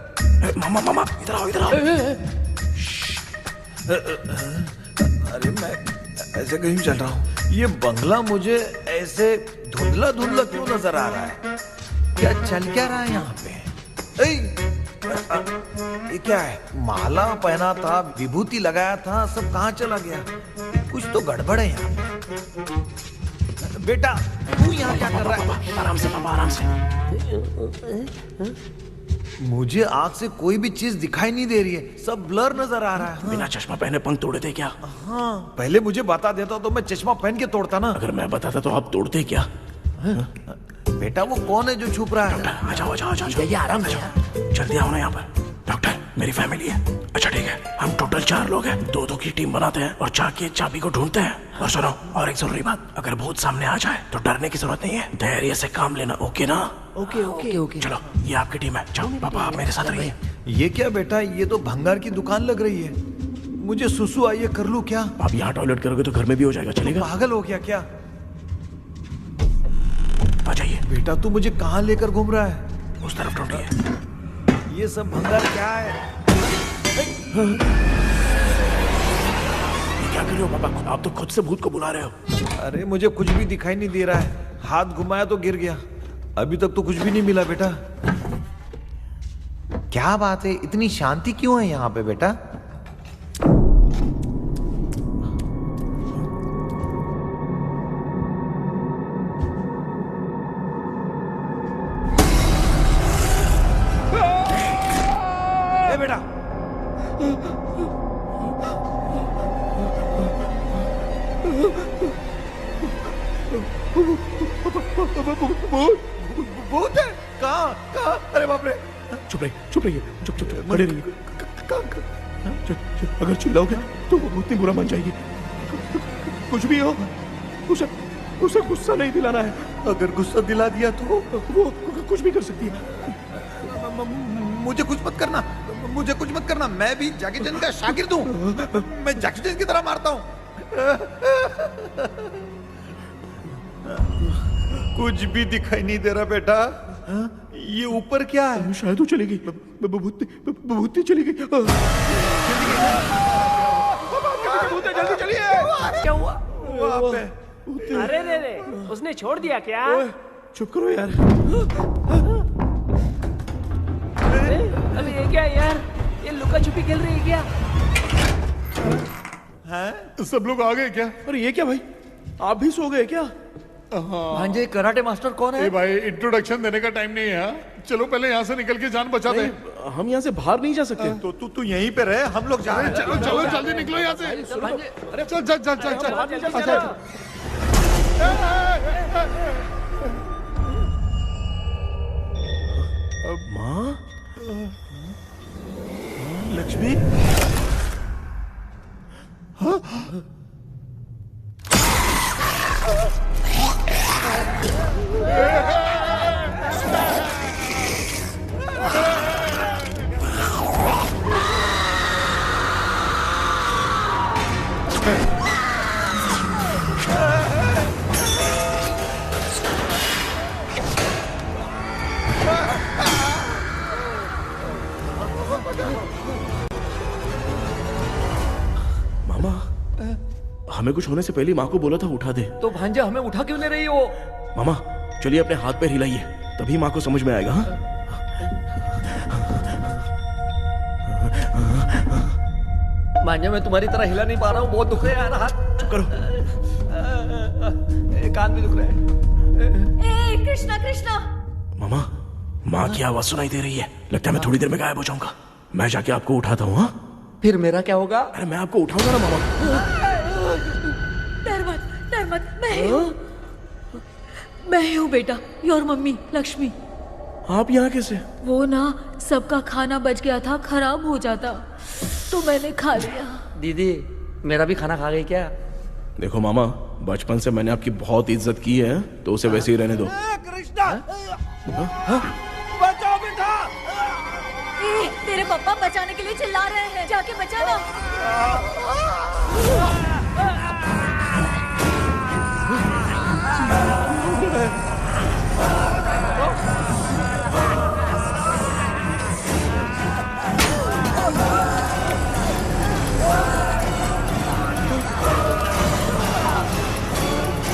मामा मामा इधर आओ, इधर आओ। अरे मैं ऐसे कहीं चल रहा हूँ। ये बंगला मुझे ऐसे धुंधला धुंधला क्यों नजर आ रहा है? क्या चल क्या रहा है यहाँ पे? ये क्या है? माला पहना था, विभूति लगाया था, सब कहाँ चला गया? कुछ तो गड़बड़ है यहाँ पे। बेटा तू यहाँ क्या कर रहा है? आराम से पापा, आराम से। मुझे आँख से कोई भी चीज दिखाई नहीं दे रही है, सब ब्लर नजर आ रहा है। बिना चश्मा पहने पंख तोड़े थे क्या? हाँ, पहले मुझे बता देता तो मैं चश्मा पहन के तोड़ता ना। अगर मैं बताता तो आप तोड़ते क्या? बेटा वो कौन है जो छुप रहा है? आ जाओ, आ जाओ, आ जाओ। ये आराम से जल्दी आओ ना यहाँ पर। डॉक्टर, मेरी फैमिली है। अच्छा ठीक है, हम टोटल 4 लोग हैं। 2-2 की टीम बनाते हैं और जाके चाबी को ढूंढते हैं। और सुनो, और एक जरूरी बात, अगर भूत सामने आ जाए तो डरने की जरूरत नहीं है, धैर्य से काम लेना। ओके ना? Okay okay okay. चलो, ये आपकी टीम है। जाओ पापा, आप मेरे साथ रहिए। ये क्या बेटा, ये तो भंगार की दुकान लग रही है। मुझे सुसु आई है, कर लूं क्या? आप यहाँ टॉयलेट करोगे तो घर में भी हो जाएगा, चलेगा? पागल हो गया क्या? आ जाइए। बेटा तू मुझे कहाँ लेकर घूम रहा है? उस तरफ ढूंढिए। ये सब भंगार क्या है? क्या कर रहे हो पापा? आप तो खुद से भूत को बुला रहे हो। अरे मुझे कुछ भी दिखाई नहीं दे रहा है, हाथ घुमाया तो गिर गया। अभी तक तो कुछ भी नहीं मिला बेटा। क्या बात है, इतनी शांति क्यों है यहाँ पे बेटा? बेटा भूत है? कहाँ? अरे बाप रे, चुप रहिए, चुप रहिए, चुप चुप चुप खड़े रहिए। अगर चिल्लाओगे तो वो बहुत बुरा मान जाएगी। कुछ भी हो, उसे गुस्सा नहीं दिलाना है। अगर गुस्सा दिला दिया तो वो कुछ भी कर सकती है। मुझे कुछ मत करना, मुझे कुछ मत करना। मैं भी जैकी चैन का शागिर्द हूँ। मैं जैकी चैन की तरह मारता हूँ। कुछ भी दिखाई नहीं दे रहा बेटा। ये ऊपर क्या है? शायद वो चली गई, भूती चली गई। जल्दी चलिए। क्या हुआ? वहाँ पे अरे रे, उसने छोड़ दिया क्या? चुप करो यार। अरे ये क्या यार? ये लुका छुपी खेल रही है क्या? हैं? सब लोग आ गए क्या? अरे ये क्या भाई, आप भी सो गए क्या? भांजे कराटे मास्टर कौन है? भाई इंट्रोडक्शन देने का टाइम नहीं है। चलो पहले यहाँ से निकल के जान बचा दे। हम यहाँ से बाहर नहीं जा सकते। तो तू यहीं पे रहे, हम लोग जा रहे हैं। चलो चलो जल्दी निकलो यहाँ से। अरे चल चल चल चल चल। माँ, लक्ष्मी, मामा, हमें कुछ होने से पहले माँ को बोला था उठा दे। तो भांजा हमें उठा क्यों ले रही हो? मामा चलिए अपने हाथ पैर हिलाइए, तभी माँ को समझ में आएगा। हाँ? भांजा मैं तुम्हारी तरह हिला नहीं पा रहा हूँ, बहुत दुख रहे हैं यार हाथ। चुप करो। कान भी दुख रहे हैं। ए कृष्णा कृष्णा। मामा, माँ की आवाज सुनाई दे रही है। लगता है मैं थोड़ी देर में गायब हो जाऊंगा। मैं जाके आपको उठाता हूँ। हाँ? फिर मेरा क्या होगा? अरे मैं आपको उठाऊंगा ना मामा। डर मत, मैं हूँ बेटा, योर मम्मी लक्ष्मी। आप यहाँ कैसे? वो ना सबका खाना बच गया था, खराब हो जाता तो मैंने खा लिया। दीदी मेरा भी खाना खा गई क्या? देखो मामा, बचपन से मैंने आपकी बहुत इज्जत की है, तो उसे वैसे ही रहने दो। कृष्णा, बचाओ बेटा। तेरे पापा बचाने के लिए चिल्ला रहे हैं, जाके बचाना।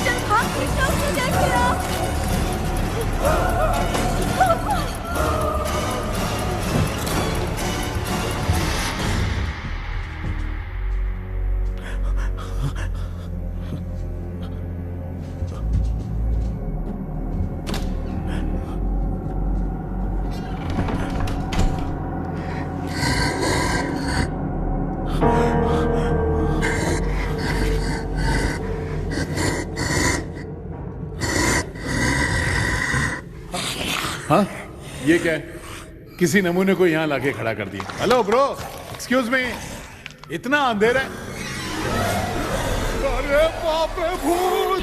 चल भाग कृष्णा, उसे देख लिया। हाँ, ये क्या है? किसी नमूने को यहाँ लाके खड़ा कर दिया। हेलो ब्रो, एक्सक्यूज मी, इतना अंधेरा है। अरे बाप रे, भूत!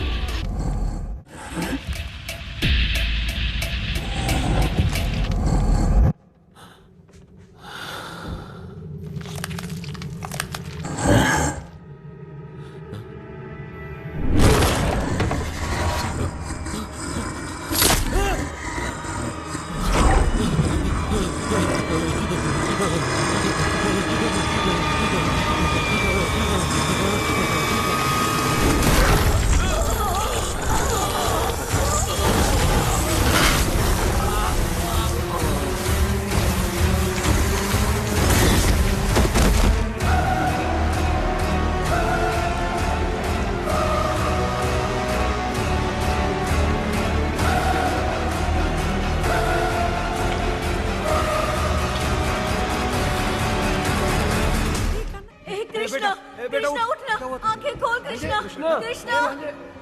कृष्णा, कृष्णा उठना, आंखें खोल कृष्णा, कृष्णा,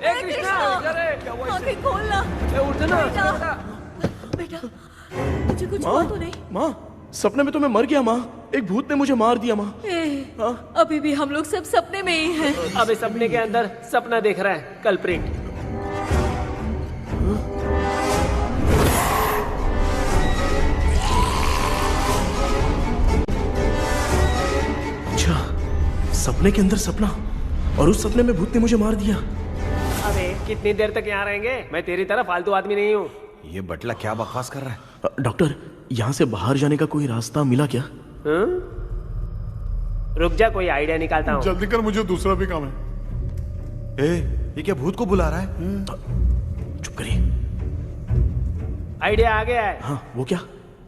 ए कृष्णा, आंखें खोलना, उठना बेटा। मुझे कुछ हुआ तो नहीं? माँ, सपने में तो मैं मर गया माँ। एक भूत ने मुझे मार दिया माँ। अभी भी हम लोग सब सपने में ही हैं। अब इस सपने के अंदर सपना देख रहा है कल्प्रिट। सपने के अंदर सपना, और उस सपने में भूत ने मुझे मार दिया। अबे कितनी देर तक यहाँ रहेंगे? मैं तेरी तरह फालतू आदमी नहीं हूँ। ये बटला क्या बकवास कर रहा है? डॉक्टर, यहाँ से बाहर जाने का कोई रास्ता मिला क्या? रुक जा, कोई आइडिया निकालता हूँ। जल्दी कर, मुझे दूसरा भी काम है। ये क्या भूत को बुला रहा है? चुप करिए। आइडिया आ गया है। हाँ, वो क्या?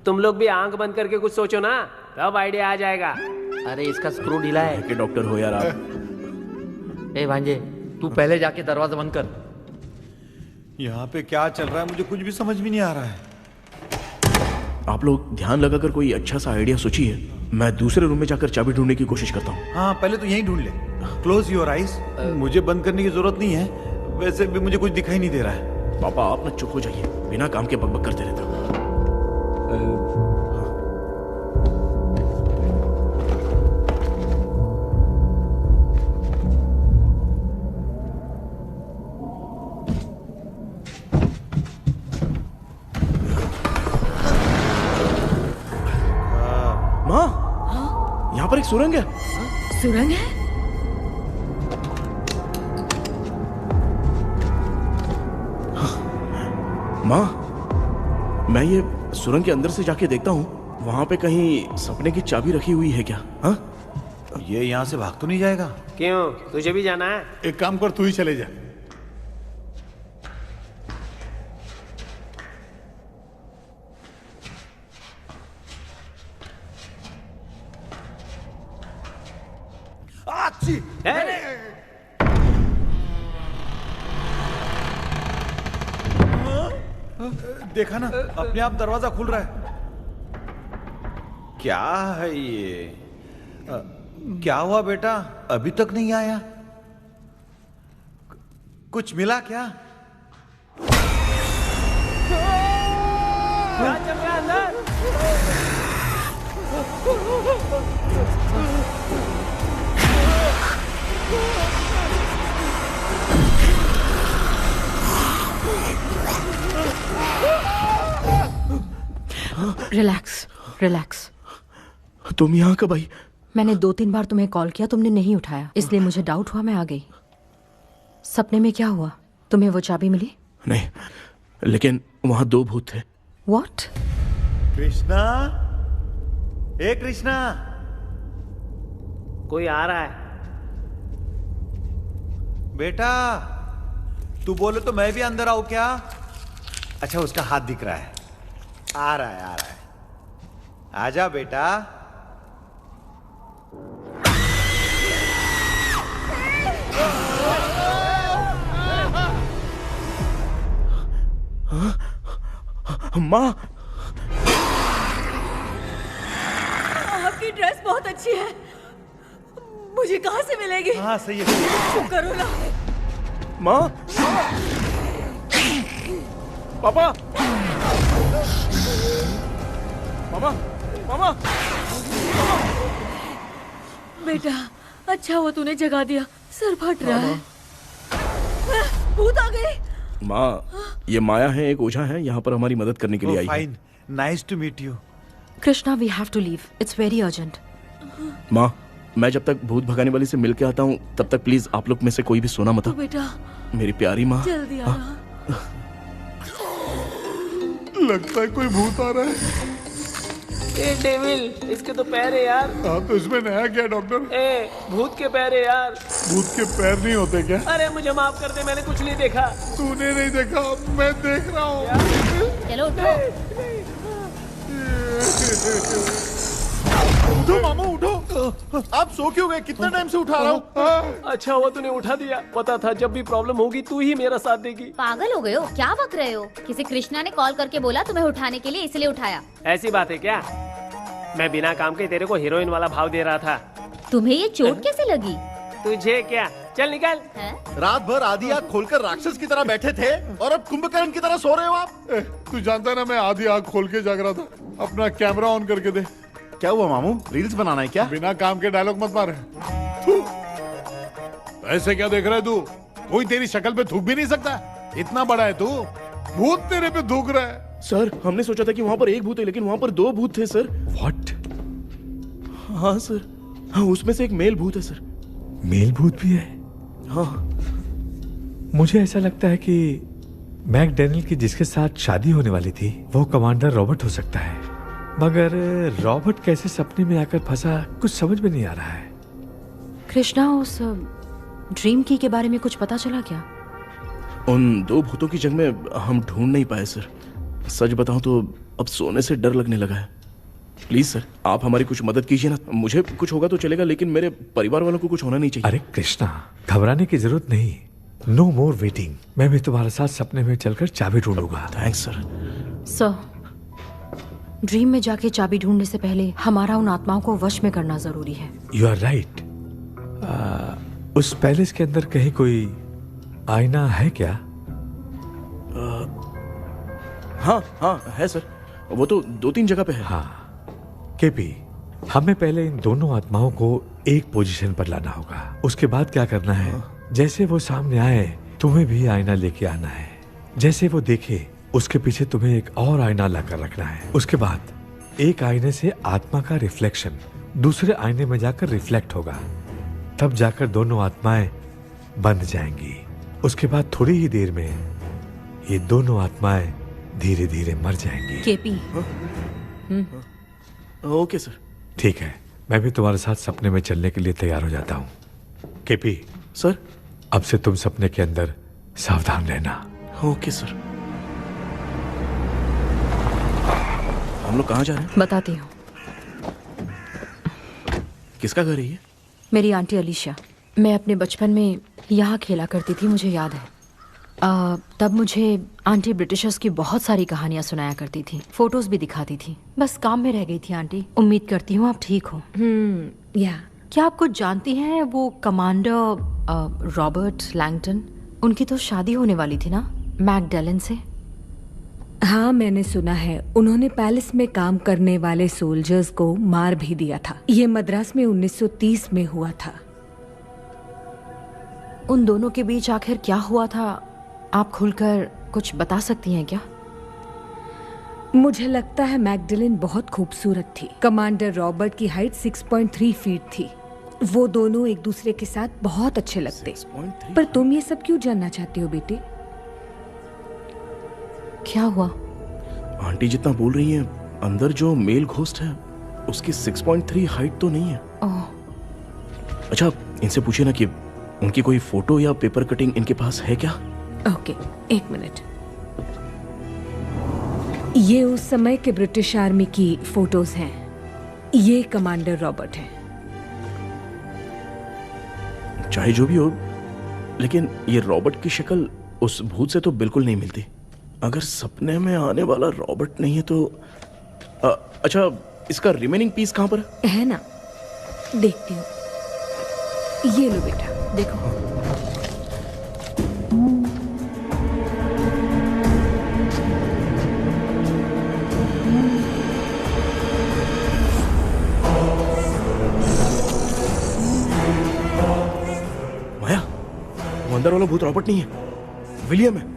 तुम लोग भी आंख बंद करके कुछ सोचो ना, तब आइडिया आ जाएगा। अरे इसका स्क्रू ढीला है। कि डॉक्टर हो यार आप। ए भांजे, तू पहले जाके दरवाजा बंद कर। यहाँ पे क्या चल रहा है मुझे कुछ भी समझ में नहीं आ रहा है। आप लोग ध्यान लगाकर कोई अच्छा सा आइडिया सोचिए। मैं दूसरे रूम में जाकर चाबी ढूंढने की कोशिश करता हूँ। हाँ, पहले तो यहीं ढूंढ ले। Close your eyes. मुझे बंद करने की जरूरत नहीं है, वैसे भी मुझे कुछ दिखाई नहीं दे रहा है। पापा, आप ना चुप हो जाइए, बिना काम के बकबक करते रहते हो। यहाँ पर एक सुरंग है। सुरंग है? माँ, मैं ये सुरंग के अंदर से जाके देखता हूँ, वहाँ पे कहीं सपने की चाबी रखी हुई है क्या? हाँ? ये यहाँ से भाग तो नहीं जाएगा? क्यों, तुझे भी जाना है? एक काम कर, तू ही चले जा। देखा ना, अपने आप दरवाजा खुल रहा है। क्या है ये? क्या हुआ बेटा, अभी तक नहीं आया? कुछ मिला क्या? क्या चल रहा है अंदर? Relax, relax. तुम यहाँ कब आई? मैंने 2-3 बार तुम्हें कॉल किया, तुमने नहीं उठाया, इसलिए मुझे डाउट हुआ, मैं आ गई। सपने में क्या हुआ? तुम्हें वो चाबी मिली? नहीं, लेकिन वहां 2 भूत थे। What? कृष्णा, ए कृष्णा, कोई आ रहा है। बेटा, तू बोले तो मैं भी अंदर आऊं क्या? अच्छा, उसका हाथ दिख रहा है। आ रहा है, आ रहा है। आजा बेटा। माँ, आपकी ड्रेस बहुत अच्छी है, मुझे कहाँ से मिलेगी? हाँ सही है। चुप करो ना। माँ, पापा, मामा, मामा, बेटा, अच्छा हुआ तूने जगा दिया, सर फट रहा है। भूत आ गई। माँ, ये माया है, एक ओझा है, यहाँ पर हमारी मदद करने के लिए आई है। Fine, nice to meet you. Krishna, we have to leave, it's very urgent. माँ, मैं जब तक भूत भगाने वाली से मिल के आता हूँ, तब तक प्लीज आप लोग में से कोई भी सोना मत। बेटा, मेरी प्यारी माँ, जल्दी आना। लगता है कोई भूत आ रहा है। ए डेविल, इसके तो पैर है यार। हाँ, तो इसमें नया क्या डॉक्टर? ए, भूत के पैर है यार। भूत के पैर नहीं होते क्या? अरे मुझे माफ कर दे, मैंने कुछ नहीं देखा। तूने नहीं देखा, मैं देख रहा हूँ। चलो उठो। उठो मामा, उठो। आप सो क्यों गए? कितना टाइम से उठा रहा हूँ। अच्छा हुआ तूने उठा दिया, पता था जब भी प्रॉब्लम होगी तू ही मेरा साथ देगी। पागल हो गए हो क्या? बक रहे हो? किसी कृष्णा ने कॉल करके बोला तुम्हें उठाने के लिए, इसलिए उठाया। ऐसी बात है क्या? मैं बिना काम के तेरे को हीरोइन वाला भाव दे रहा था। तुम्हें ये चोट कैसे लगी? तुझे क्या, चल निकल। रात भर आधी आंख खोलकर राक्षस की तरह बैठे थे और अब कुंभकर्ण की तरह सो रहे हो आप। तू जानता ना मैं आधी आंख खोल के जाग रहा था। अपना कैमरा ऑन करके दे। क्या हुआ मामू, रील्स बनाना है क्या? बिना काम के डायलॉग मत मार। ऐसे क्या देख रहा है तू? कोई तेरी शक्ल पे थूक भी नहीं सकता। इतना बड़ा है तू, भूत तेरे पे थूक रहा है। सर हमने सोचा था कि वहाँ पर एक भूत है, लेकिन वहाँ पर 2 भूत थे सर। व्हाट? हाँ सर, हाँ उसमें से एक मेल भूत है सर। मेल भूत भी है? हाँ। मुझे ऐसा लगता है कि मैकडैनियल की जिसके साथ शादी होने वाली थी वो कमांडर रॉबर्ट हो सकता है, मगर रॉबर्ट कैसे सपने में आकर फंसा कुछ समझ में नहीं आ रहा है। कृष्णा, उस ड्रीम की के बारे में कुछ पता चला क्या? उन 2 भूतों की जंग में हम ढूंढ नहीं पाए सर। सच बताऊं तो अब सोने से डर लगने लगा है। प्लीज सर, आप हमारी कुछ मदद कीजिए ना। मुझे कुछ होगा तो चलेगा, लेकिन मेरे परिवार वालों को कुछ होना नहीं चाहिए। अरे कृष्णा, घबराने की जरूरत नहीं। No more waiting. मैं भी तुम्हारे साथ सपने में चलकर चाबी ढूंढूंगा। Thanks sir. सर, ड्रीम में जाके चाबी ढूंढने से पहले हमारा उन आत्माओं को वश में करना जरूरी है। You are right. उस पैलेस के अंदर कहीं कोई आईना है क्या? हाँ हाँ है सर, वो तो 2-3 जगह पे है। हाँ केपी, हमें पहले इन दोनों आत्माओं को एक पोजीशन पर लाना होगा। उसके बाद क्या करना है, जैसे वो सामने आए तुम्हें भी आईना लेके आना है। जैसे वो देखे उसके पीछे तुम्हें एक और आईना लाकर रखना है। उसके बाद एक आईने से आत्मा का रिफ्लेक्शन दूसरे आईने में जाकर रिफ्लेक्ट होगा, तब जाकर दोनों आत्माएं बंध जाएंगी। उसके बाद थोड़ी ही देर में ये दोनों आत्माएं धीरे धीरे मर जाएंगी। केपी। Okay sir. ठीक है, मैं भी तुम्हारे साथ सपने में चलने के लिए तैयार हो जाता हूँ। केपी सर, अब से तुम सपने के अंदर सावधान रहना। Okay sir. हम लोग कहाँ जा रहे हैं? बताती हूँ। किसका घर है ये? मेरी आंटी अलीशा। मैं अपने बचपन में यहाँ खेला करती थी, मुझे याद है। तब मुझे आंटी ब्रिटिशर्स की बहुत सारी कहानियाँ सुनाया करती थी, फोटोज भी दिखाती थी। बस काम में रह गई थी आंटी। उम्मीद करती हूँ आप ठीक हो। या क्या आप कुछ जानती हैं वो कमांडर रॉबर्ट लैंगटन? उनकी तो शादी होने वाली थी ना मैकडैलन से। हाँ, मैंने सुना है उन्होंने पैलेस में काम करने वाले सोल्जर्स को मार भी दिया था। ये मद्रास में 1930 में हुआ था। उन दोनों के बीच आखिर क्या हुआ था, आप खुलकर कुछ बता सकती हैं क्या? मुझे लगता है मैकडैलन बहुत खूबसूरत थी। कमांडर रॉबर्ट की हाइट 6.3 फीट थी। वो दोनों एक दूसरे के साथ बहुत अच्छे लगते। पर तुम ये सब क्यों जानना चाहते हो बेटे? क्या हुआ? आंटी जितना बोल रही हैं, अंदर जो मेल घोस्ट है उसकी 6.3 हाइट तो नहीं है। अच्छा, इनसे पूछिए ना कि उनकी कोई फोटो या पेपर कटिंग इनके पास है क्या? Okay, 1 minute. ये उस समय के ब्रिटिश आर्मी की फोटोज हैं। ये कमांडर रॉबर्ट हैं। चाहे जो भी हो, लेकिन ये रॉबर्ट की शक्ल उस भूत से तो बिल्कुल नहीं मिलती। अगर सपने में आने वाला रॉबर्ट नहीं है तो अच्छा, इसका रिमेनिंग पीस कहाँ पर है ना? देखती हूँ। ये लो बेटा, देखो। माया, वो अंदर वाला भूत रॉबर्ट नहीं है, विलियम है।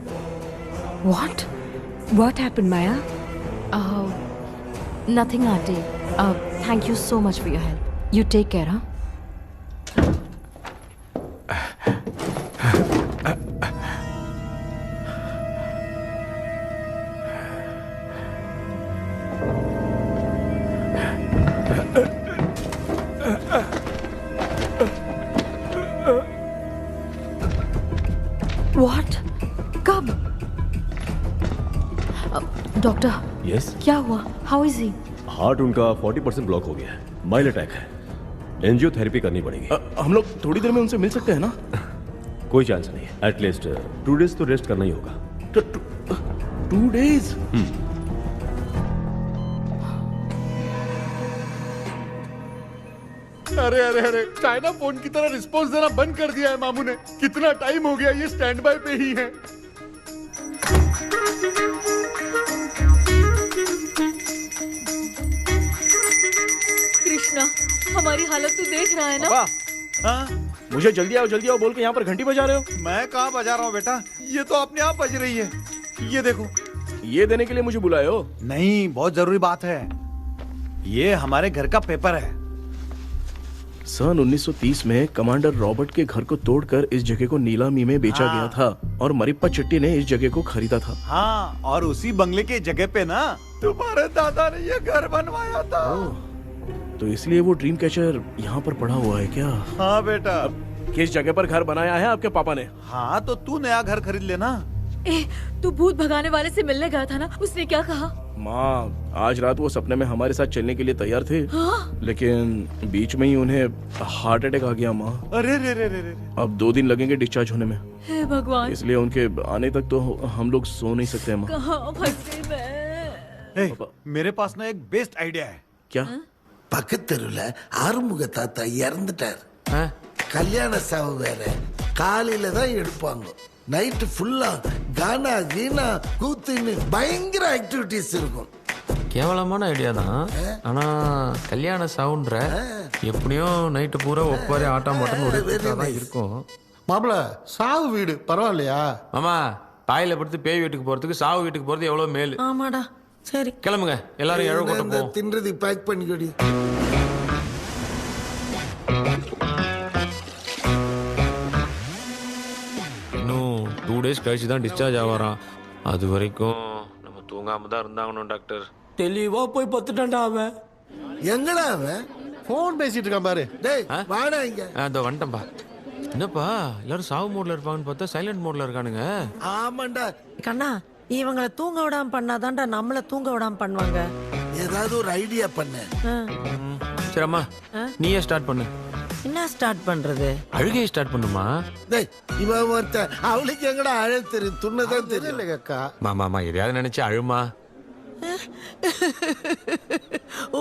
What happened, Maya? Nothing, auntie. Thank you so much for your help. You take care, huh? What? कब? डॉक्टर। यस। क्या हुआ? How is he? हार्ट उनका 40% ब्लॉक हो गया है। माइल्ड अटैक है। एंजियोथेरेपी करनी पड़ेगी। हम लोग थोड़ी देर में उनसे मिल सकते हैं ना? कोई चांस नहीं है। एटलीस्ट 2 डेज तो रेस्ट करना ही होगा। 2 डेज? अरे अरे अरे, चाइना फोन की तरह रिस्पॉन्स देना बंद कर दिया है मामू ने। कितना टाइम हो गया ये स्टैंड बाय पे ही है। कृष्णा, हमारी हालत तो देख रहा है ना। हाँ? मुझे जल्दी आओ बोल के यहाँ पर घंटी बजा रहे हो। मैं कहाँ बजा रहा हूँ बेटा, ये तो अपने आप बज रही है। ये देखो। ये देने के लिए मुझे बुलाए हो? नहीं, बहुत जरूरी बात है। ये हमारे घर का पेपर है। सन 1930 में कमांडर रॉबर्ट के घर को तोड़कर इस जगह को नीलामी में बेचा गया था और मरिप्पा चिट्टी ने इस जगह को खरीदा था। हाँ, और उसी बंगले के जगह पे ना तुम्हारे दादा ने ये घर बनवाया था। तो इसलिए वो ड्रीम कैचर यहाँ पर पड़ा हुआ है क्या? हाँ बेटा। किस जगह पर घर बनाया है आपके पापा ने? हाँ, तो तू नया घर खरीद लेना। तू भूत भगाने वाले से मिलने गया था ना, उसने क्या कहा? माँ, आज रात वो सपने में हमारे साथ चलने के लिए तैयार थे। हाँ? लेकिन बीच में ही उन्हें हार्ट अटैक आ गया माँ। अरे रे रे रे रे। अब 2 दिन लगेंगे डिस्चार्ज होने में। हे भगवान। इसलिए उनके आने तक तो हम लोग सो नहीं सकते माँ। कहाँ फंसे मैं? मेरे पास ना एक बेस्ट आइडिया है। क्या? பக்கத்தெருவுல ஆறுமுக தாத்தா இறந்துட்டார். கல்யாண சாவு வேற. காலையில தான் எடுப்பாங்க. நைட் ஃபுல்லா கானா கீனா கூத்துன்னு பயங்கர ஆக்டிவிட்டிஸ் இருக்கும். கேவலமான ஐடியா தான். ஆனா கல்யாண சவுண்ட்ற எப்படியும் நைட்டு பூரா ஒப்பாரி ஆட்டம் போட்டன்னு ஒரு இருக்கும். மாப்பிள, சாவு வீடு பரவாயில்லையா? மாமா, பாயில படுத்து பேய் வீட்டுக்கு போறதுக்கு சாவு வீட்டுக்கு போறது எவ்வளவு மேலு. ஆமாடா. சரி, கிளம்புங்க, எல்லாரும் எழ கூட்டம் போவோம். தின்றது பேக் பண்ணிக்கடி. இன்னும் 2 days கழிச்சு தான் டிஸ்சார்ஜ் ஆவாராம். அது வரைக்கும் நம்ம தூங்காம தான் இருந்தாங்கணும் டாக்டர். தெளிவா போய் பத்துட்டான்டா அவன். எங்கடா அவன்? போன் பேசிட்டு இருக்கான் பாரு. டேய் வாடா இங்க. அதோ வந்துட்டேன்பா. என்னப்பா எல்லாரும் சாவு மோட்ல இருப்பாங்கன்னு பார்த்தா சைலண்ட் மோட்ல இருக்கானுங்க. ஆமாண்டா கண்ணா, இவங்களை தூங்க விடாம பண்ணாதான்டா நம்மள தூங்க விடாம பண்ணுவாங்க. ஏதாவது ஒரு ஐடியா பண்ணு. சரி அம்மா, நீயே ஸ்டார்ட் பண்ணு. என்ன ஸ்டார்ட் பண்றது? அழுகையை ஸ்டார்ட் பண்ணுமா? டேய், இவன் ஒருத்த அவளுக்கு எங்கடா அழ தெரியும், துண்ணதான் தெரியல அக்கா. மாமா எதையாவது நினைச்சு அழுமா. ஓ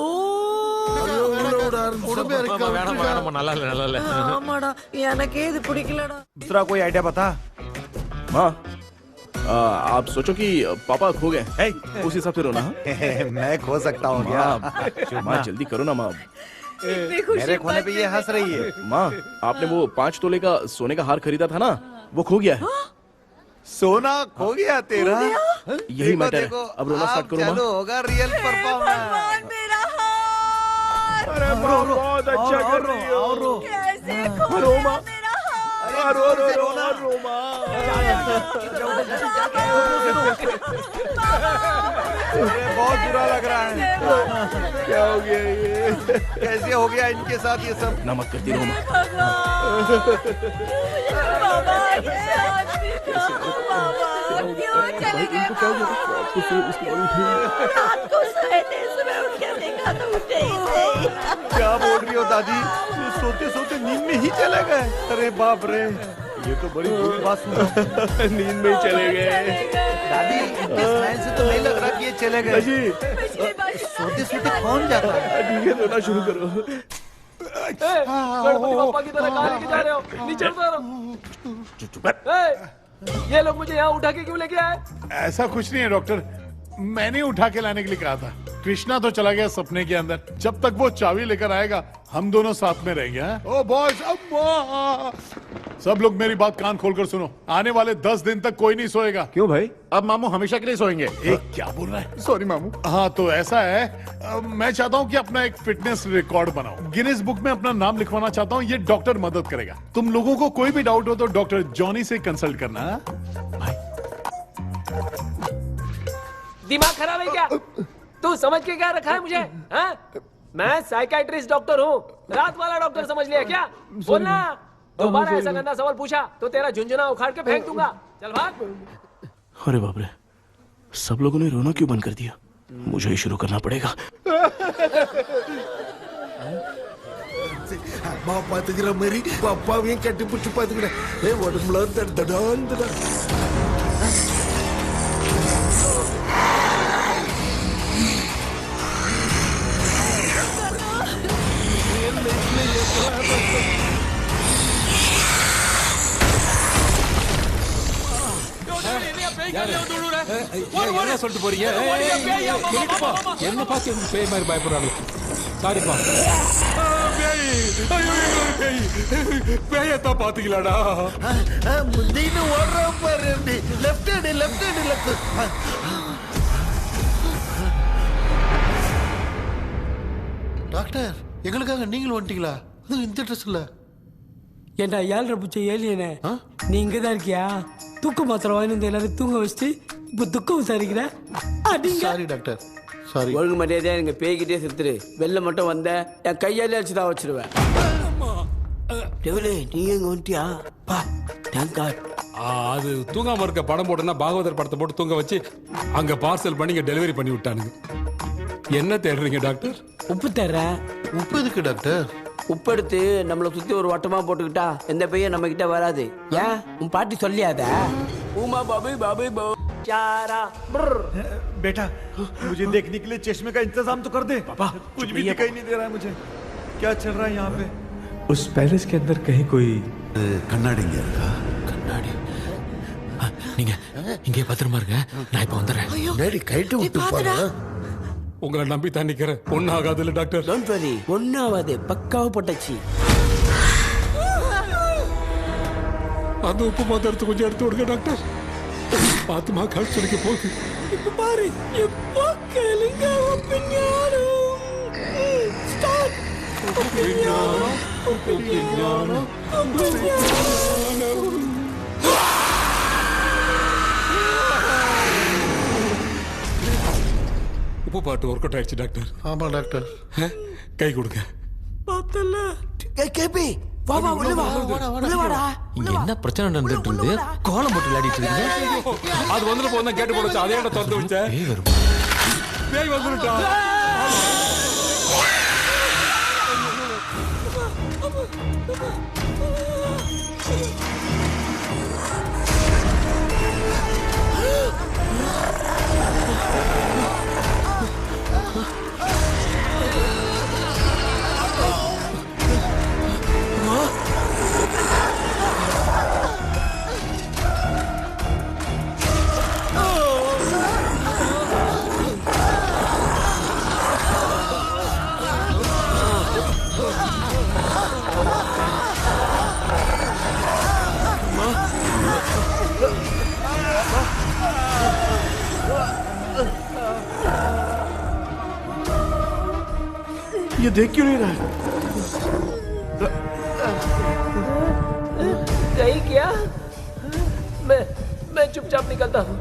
நல்லா இல்ல. ஆமாடா, எனக்கே இது பிடிக்கலடா. दूसरा कोई आइडिया बता। माँ, आप सोचो कि पापा खो गए, उस हिसाब से रोना। मैं खो सकता हूँ क्या? माँ जल्दी करो ना माँ। मेरे खोने पे ये हंस रही है। माँ, आपने वो 5 तोले का सोने का हार खरीदा था ना, वो खो गया है। सोना खो गया तेरा? यही मैटर है। अब रोना स्टार्ट करो माँ। चलो, होगा रियल परफॉर्मेंस। मेरा हार। अरे बहुत अच्छा कर रही हो। कैसे खो रो माँ। रो माँ। बहुत बुरा लग रहा है। क्या हो गया ये? कैसे हो गया इनके साथ ये सब? नमक करती रहो माँ। क्यों चले गए? रात को सोए थे, सुबह उठ के देखा तो उठे ही नहीं। क्या बोल रही हो दादी? ये सोते सोते नींद में ही चले गए? अरे बाप रे, ये तो बड़ी बुरी बात सुना। नींद में ही चले गए। दादी, इनके स्माइल से तो नहीं लग रहा कि ये चले गए। सोते सोते कौन जाता है? ठीक है, रोना शुरू करो। गणपति बप्पा की तरह कहाँ लेके जा रहे हो? नीचे उतारो। ये लोग मुझे यहाँ उठा के क्यों लेके आए? ऐसा कुछ नहीं है डॉक्टर, मैंने उठा के लाने के लिए कहा था। कृष्णा तो चला गया सपने के अंदर। जब तक वो चाबी लेकर आएगा हम दोनों साथ में रहेंगे। ओ बॉयज, सब लोग मेरी बात कान खोलकर सुनो। आने वाले 10 दिन तक कोई नहीं सोएगा। क्यों भाई? अब मामू हमेशा के लिए सोएंगे। क्या बोल रहा है? सॉरी मामू। हाँ तो ऐसा है, मैं चाहता हूँ कि अपना एक फिटनेस रिकॉर्ड बनाओ। गिनीज बुक में अपना नाम लिखवाना चाहता हूँ। ये डॉक्टर मदद करेगा। तुम लोगों को कोई भी डाउट हो तो डॉक्टर जॉनी से कंसल्ट करना। दिमाग खराब है क्या? तू समझ के क्या रखा है मुझे? हाँ? मैं साइकियाट्रिस्ट डॉक्टर हूँ, रात वाला डॉक्टर समझ लिया क्या? बोलना, दोबारा ऐसा गंदा सवाल पूछा तो तेरा झुंझुना उखाड़ के फेंक दूंगा। चल भाग। अरे बाप रे, सब लोगों ने रोना क्यों बंद कर दिया? मुझे ही शुरू करना पड़ेगा। அம்மா பாத்துக்கிற மாதிரி அப்பாவையும் கட்டி பிடிச்சி பாத்துக்கிறேன். உடம்புல தடான் தடான். என்ன சொல்லிட்டு போறீங்க என்ன பார்த்து எனக்கு பேய் மாதிரி பயப்படுறாங்க சாரிப்பா பேயத்தான் பாத்தீங்களாடா முந்தின்னு ஓடுற பாரு லெஃப்ட் ஹேண்ட் லெஃப்ட் டாக்டர் எங்களுக்காக நீங்களும் வந்துட்டீங்களா இந்த ட்ரெஸ் இல்ல ஏண்டா 7:30 பூச்ச ஏலியனே நீ இங்க தான் இருக்கியா தூக்க மாத்திரம் வாங்கி வந்து எல்லாரும் தூங்க வச்சுட்டு இப்ப துக்கம் விசாரிக்கிற சாரி டாக்டர் சாரி ஒழுங்கு மரியாதையா எங்க பேய்கிட்டே செத்துரு வெளில மட்டும் வந்த என் கையாலே வச்சுதான் வச்சிருவேன் நீ எங்க வந்துட்டியா பா தேங்க் காட் அது தூங்காம இருக்க படம் போட்டோன்னா பாகவதர் படத்தை போட்டு தூங்க வச்சு அங்க பார்சல் பண்ணி இங்க டெலிவரி பண்ணி விட்டானுங்க என்ன தேடுறீங்க டாக்டர் உப்பு தர்றேன் உப்பு எதுக்கு டாக்டர் உப்பு எடுத்து நம்மளை சுத்தி ஒரு வட்டமா போட்டுக்கிட்டா எந்த பையன் நம்ம கிட்ட வராது ஏன் உன் பாட்டி சொல்லியாத உமா பாபி பாபி चारा बेटा मुझे देखने के लिए चश्मे का इंतजाम तो कर दे पापा कुछ भी दिखाई नहीं दे रहा है मुझे क्या चल रहा है यहाँ पे उस पैलेस के अंदर कहीं कोई கண்ணாடி கண்ணாடி நீங்க இங்கே பத்திரமா இருங்க நான் இப்ப வந்துடுறேன் டேடி கைட்டு விட்டு போறா உங்களை நம்பி தான் நிக்கிறேன் ஒன்னும் ஆகாதுல்ல டாக்டர் டோன்ட் வரி ஒன்னும் ஆகாது பக்காவா போட்டாச்சு அந்த உப்பு மாத்திரத்தை கொஞ்சம் எடுத்து விடுங்க டாக்டர் பாத்துமா கால் சொல்லிக்க போகுது இப்ப பாரு எப்போ கேளுங்க ஒப்பிஞானம் ஸ்டார்ட் ஒப்பிஞானம் ஒப்பிஞானம் ஒப்பிஞானம் உப்பு பாட்டு ஒர்க் அவுட் ஆயிடுச்சு டாக்டர் ஆமா டாக்டர் கை கொடுங்க பார்த்தல கேபி வா வா உள்ள வா உள்ள வாடா இங்க என்ன பிரச்சனை நடந்துட்டு இருக்கு கோலம் போட்டு விளையாடிட்டு இருக்கீங்க அது வந்துட்டு போனா கேட்டு போடுச்சு அதே இடம் திறந்து வச்சேன் பேய் வரும் பேய் வந்துட்டா ये देख क्यों नहीं रहा? नहीं किया मैं चुपचाप निकलता हूँ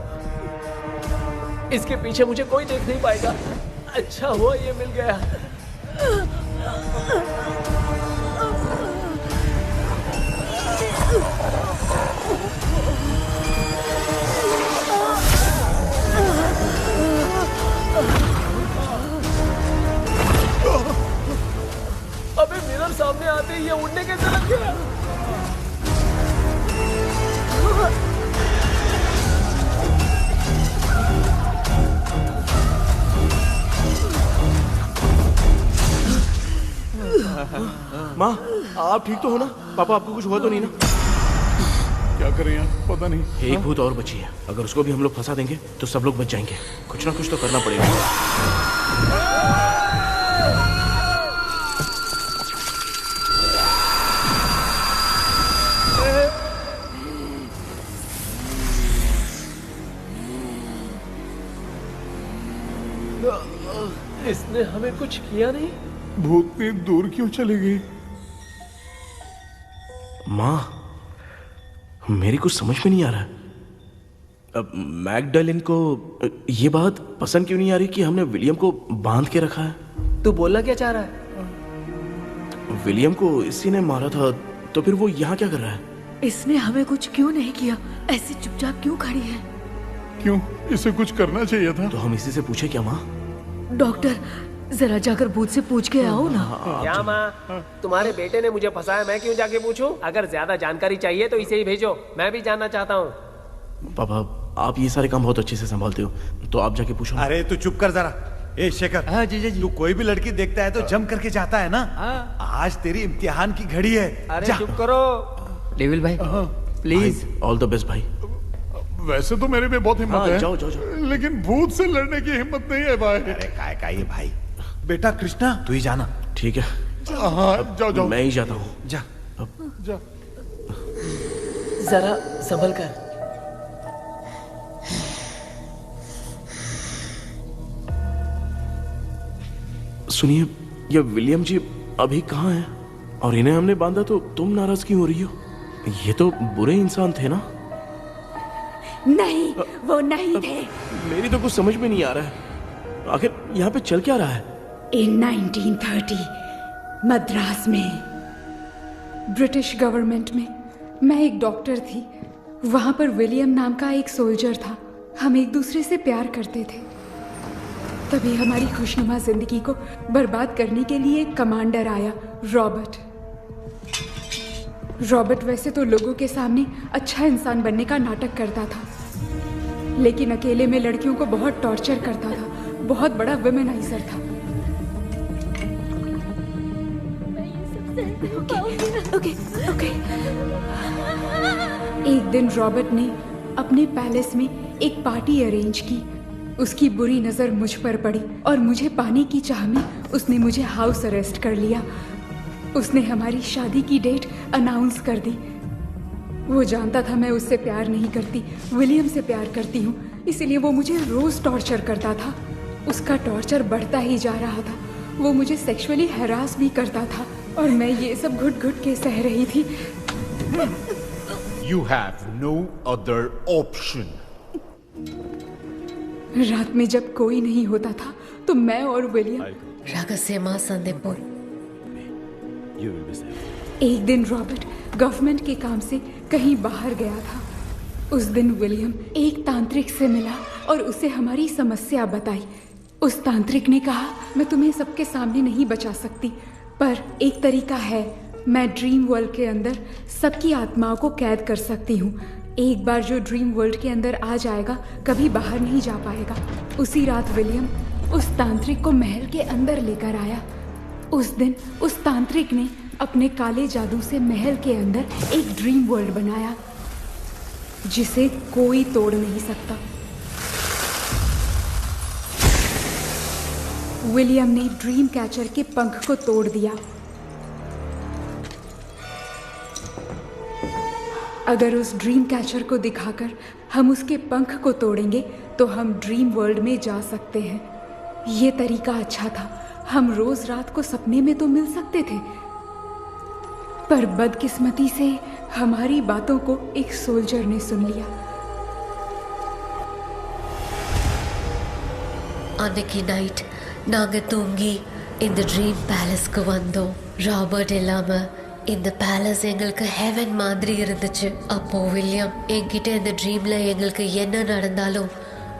इसके पीछे मुझे कोई देख नहीं पाएगा अच्छा हुआ ये मिल गया अबे मिरर सामने आते ही ये उड़ने कैसे लग गया माँ आप ठीक तो हो ना? पापा आपको कुछ हुआ तो नहीं ना? क्या करें यार पता नहीं। एक भूत और बची है, अगर उसको भी हम लोग फंसा देंगे तो सब लोग बच जाएंगे। कुछ ना कुछ तो करना पड़ेगा। इसने हमें कुछ किया नहीं भूतनी दूर क्यों चली गई? माँ मेरी कुछ समझ में नहीं आ रहा। अब मैगडालिन को ये बात पसंद क्यों नहीं आ रही कि हमने विलियम को बांध के रखा है? तू बोलना क्या चाह रहा है? विलियम को इसी ने मारा था, तो फिर वो यहाँ क्या कर रहा है? इसने हमें कुछ क्यों नहीं किया? ऐसे चुपचाप क्यों खड़ी है? क्यों? इसे कुछ करना चाहिए था। तो हम इसी से पूछे क्या माँ? डॉक्टर जरा जाकर भूत से पूछ के आओ ना। क्या माँ तुम्हारे बेटे ने मुझे फंसाया, मैं क्यों जाके पूछूं? अगर ज्यादा जानकारी चाहिए तो इसे ही भेजो, मैं भी जानना चाहता हूँ। पापा आप ये सारे काम बहुत अच्छे से संभालते हो, तो आप जाके पूछो। अरे तू चुप कर जरा। ए शेखर, हाँ जी जी तू कोई भी लड़की देखता है तो जम करके जाता है ना? आज तेरी इम्तिहान की घड़ी है। अरे चुप करो डेविल भाई, प्लीज। ऑल द बेस्ट भाई। वैसे तो मेरे में बहुत हिम्मत हाँ, है। जाओ, जाओ, जाओ। लेकिन भूत से लड़ने की हिम्मत नहीं है भाई। अरे काय काय है भाई। बेटा कृष्णा तू ही जाना। ठीक है। हाँ जाओ जाओ। मैं ही जाता हूँ। जा जा। जरा संभल कर। सुनिए, ये विलियम जी अभी कहाँ हैं? और इन्हें हमने बांधा तो तुम नाराज क्यों हो रही हो? ये तो बुरे इंसान थे ना? नहीं, वो नहीं थे। मेरी तो कुछ समझ में नहीं आ रहा है। आखिर यहाँ पे चल क्या रहा है? इन 1930 मद्रास में ब्रिटिश गवर्नमेंट में मैं एक डॉक्टर थी। वहाँ पर विलियम नाम का एक सोल्जर था। हम एक दूसरे से प्यार करते थे। तभी हमारी खुशनुमा जिंदगी को बर्बाद करने के लिए एक कमांडर आया, रॉबर्ट। रॉबर्ट वैसे तो लोगों के सामने अच्छा इंसान बनने का नाटक करता था, लेकिन अकेले में लड़कियों को बहुत टॉर्चर करता था। बहुत बड़ा वुमेनाइजर था। ओके। एक दिन रॉबर्ट ने अपने पैलेस में एक पार्टी अरेंज की। उसकी बुरी नजर मुझ पर पड़ी और मुझे पाने की चाह में उसने मुझे हाउस अरेस्ट कर लिया। उसने हमारी शादी की डेट अनाउंस कर दी। वो जानता था मैं उससे प्यार नहीं करती, विलियम से प्यार करती हूँ, इसलिए वो मुझे रोज टॉर्चर करता था। उसका टॉर्चर बढ़ता ही जा रहा था। वो मुझे सेक्सुअली हैरास भी करता था और मैं ये सब घुट घुट के सह रही थी। You have no other option. रात में जब कोई नहीं होता था तो मैं और विलियम रहस्यमा संदेपुर। एक दिन रॉबर्ट गवर्नमेंट के काम से कहीं बाहर गया था। उस दिन विलियम एक तांत्रिक से मिला और उसे हमारी समस्या बताई। उस तांत्रिक ने कहा, मैं तुम्हें सबके सामने नहीं बचा सकती, पर एक तरीका है। मैं ड्रीम वर्ल्ड के अंदर सबकी आत्माओं को कैद कर सकती हूँ। एक बार जो ड्रीम वर्ल्ड के अंदर आ जाएगा कभी बाहर नहीं जा पाएगा। उसी रात विलियम उस तांत्रिक को महल के अंदर लेकर आया। उस दिन उस तांत्रिक ने अपने काले जादू से महल के अंदर एक ड्रीम वर्ल्ड बनाया जिसे कोई तोड़ नहीं सकता। विलियम ने ड्रीम कैचर के पंख को तोड़ दिया। अगर उस ड्रीम कैचर को दिखाकर हम उसके पंख को तोड़ेंगे तो हम ड्रीम वर्ल्ड में जा सकते हैं। ये तरीका अच्छा था। हम रोज रात को सपने में तो मिल सकते थे, पर बदकिस्मती से हमारी बातों को एक सोल्जर ने सुन लिया। அன்னைக்கு நைட் நாங்க தூங்கி இந்த ட்ரீம் பேலஸ்க்கு வந்தோம். ராபர்ட் இல்லாம இந்த பேலஸ் எங்களுக்கு ஹெவன் மாதிரி இருந்துச்சு. அப்போ வில்லியம் என்கிட்ட இந்த ட்ரீம்ல எங்களுக்கு என்ன நடந்தாலும்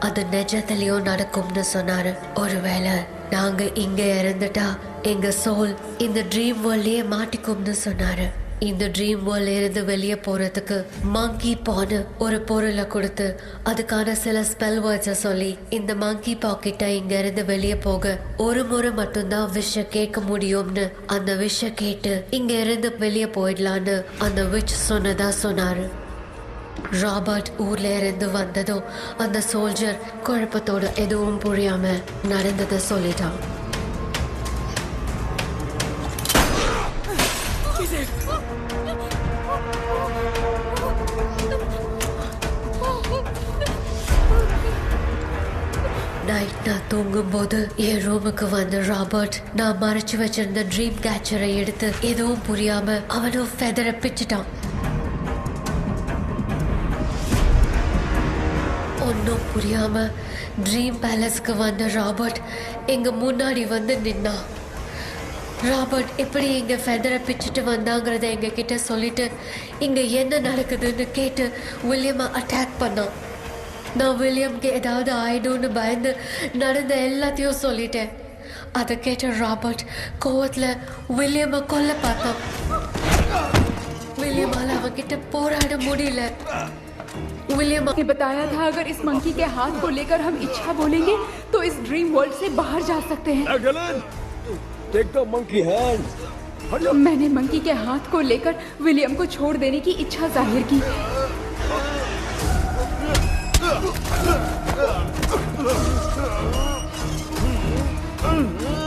அது நிஜத்திலயும் நடக்கும்னு சொன்னாரு. ஒருவேளை நாங்க இங்க இறந்துட்டா எங்க சோல் இந்த ட்ரீம் வேர்ல்ட்லயே மாட்டிக்கும்னு சொன்னாரு. இந்த ட்ரீம் வேர்ல்ட்ல இருந்து வெளியே போறதுக்கு மங்கி பான்னு ஒரு பொருளை கொடுத்து அதுக்கான சில ஸ்பெல் வேர்ட்ஸை சொல்லி இந்த மங்கி பாக்கெட்டை இங்க இருந்து வெளியே போக ஒரு முறை மட்டும்தான் விஷ கேட்க முடியும்னு அந்த விஷ கேட்டு இங்க இருந்து வெளியே போயிடலான்னு அந்த விச் சொன்னதா சொன்னாரு. ராபர்ட் ஊர்ல இருந்து வந்ததும் அந்த சோல்ஜர் குழப்பத்தோட எதுவும் புரியாம நடந்ததை சொல்லிட்டான். நைட் நான் தூங்கும்போது என் ரூமுக்கு வந்த ராபர்ட் நான் மறைச்சு வச்சிருந்த ட்ரீம் கேச்சரை எடுத்து எதுவும் புரியாம அவனும் ஃபெதரை பிச்சுட்டான். ஒன்னும் புரியாம ட்ரீம் பேலஸ்க்கு வந்த ராபர்ட் எங்க முன்னாடி வந்து நின்னான். ராபர்ட் எப்படி இங்க ஃபெதரை பிச்சுட்டு வந்தாங்கிறத எங்க கிட்ட சொல்லிட்டு இங்க என்ன நடக்குதுன்னு கேட்டு வில்லியமை அட்டாக் பண்ணான். நான் வில்லியம்க்கு ஏதாவது ஆயிடும்னு பயந்து நடந்த எல்லாத்தையும் சொல்லிட்டேன். அதை கேட்ட ராபர்ட் கோவத்துல வில்லியமை கொல்ல பார்த்தான். विलियम அவன்கிட்ட போராட முடியல. विलियम ने बताया था अगर इस मंकी के हाथ को लेकर हम इच्छा बोलेंगे तो इस ड्रीम वर्ल्ड से बाहर जा सकते हैं। Take the monkey hand. मैंने मंकी के हाथ को लेकर विलियम को छोड़ देने की इच्छा जाहिर की।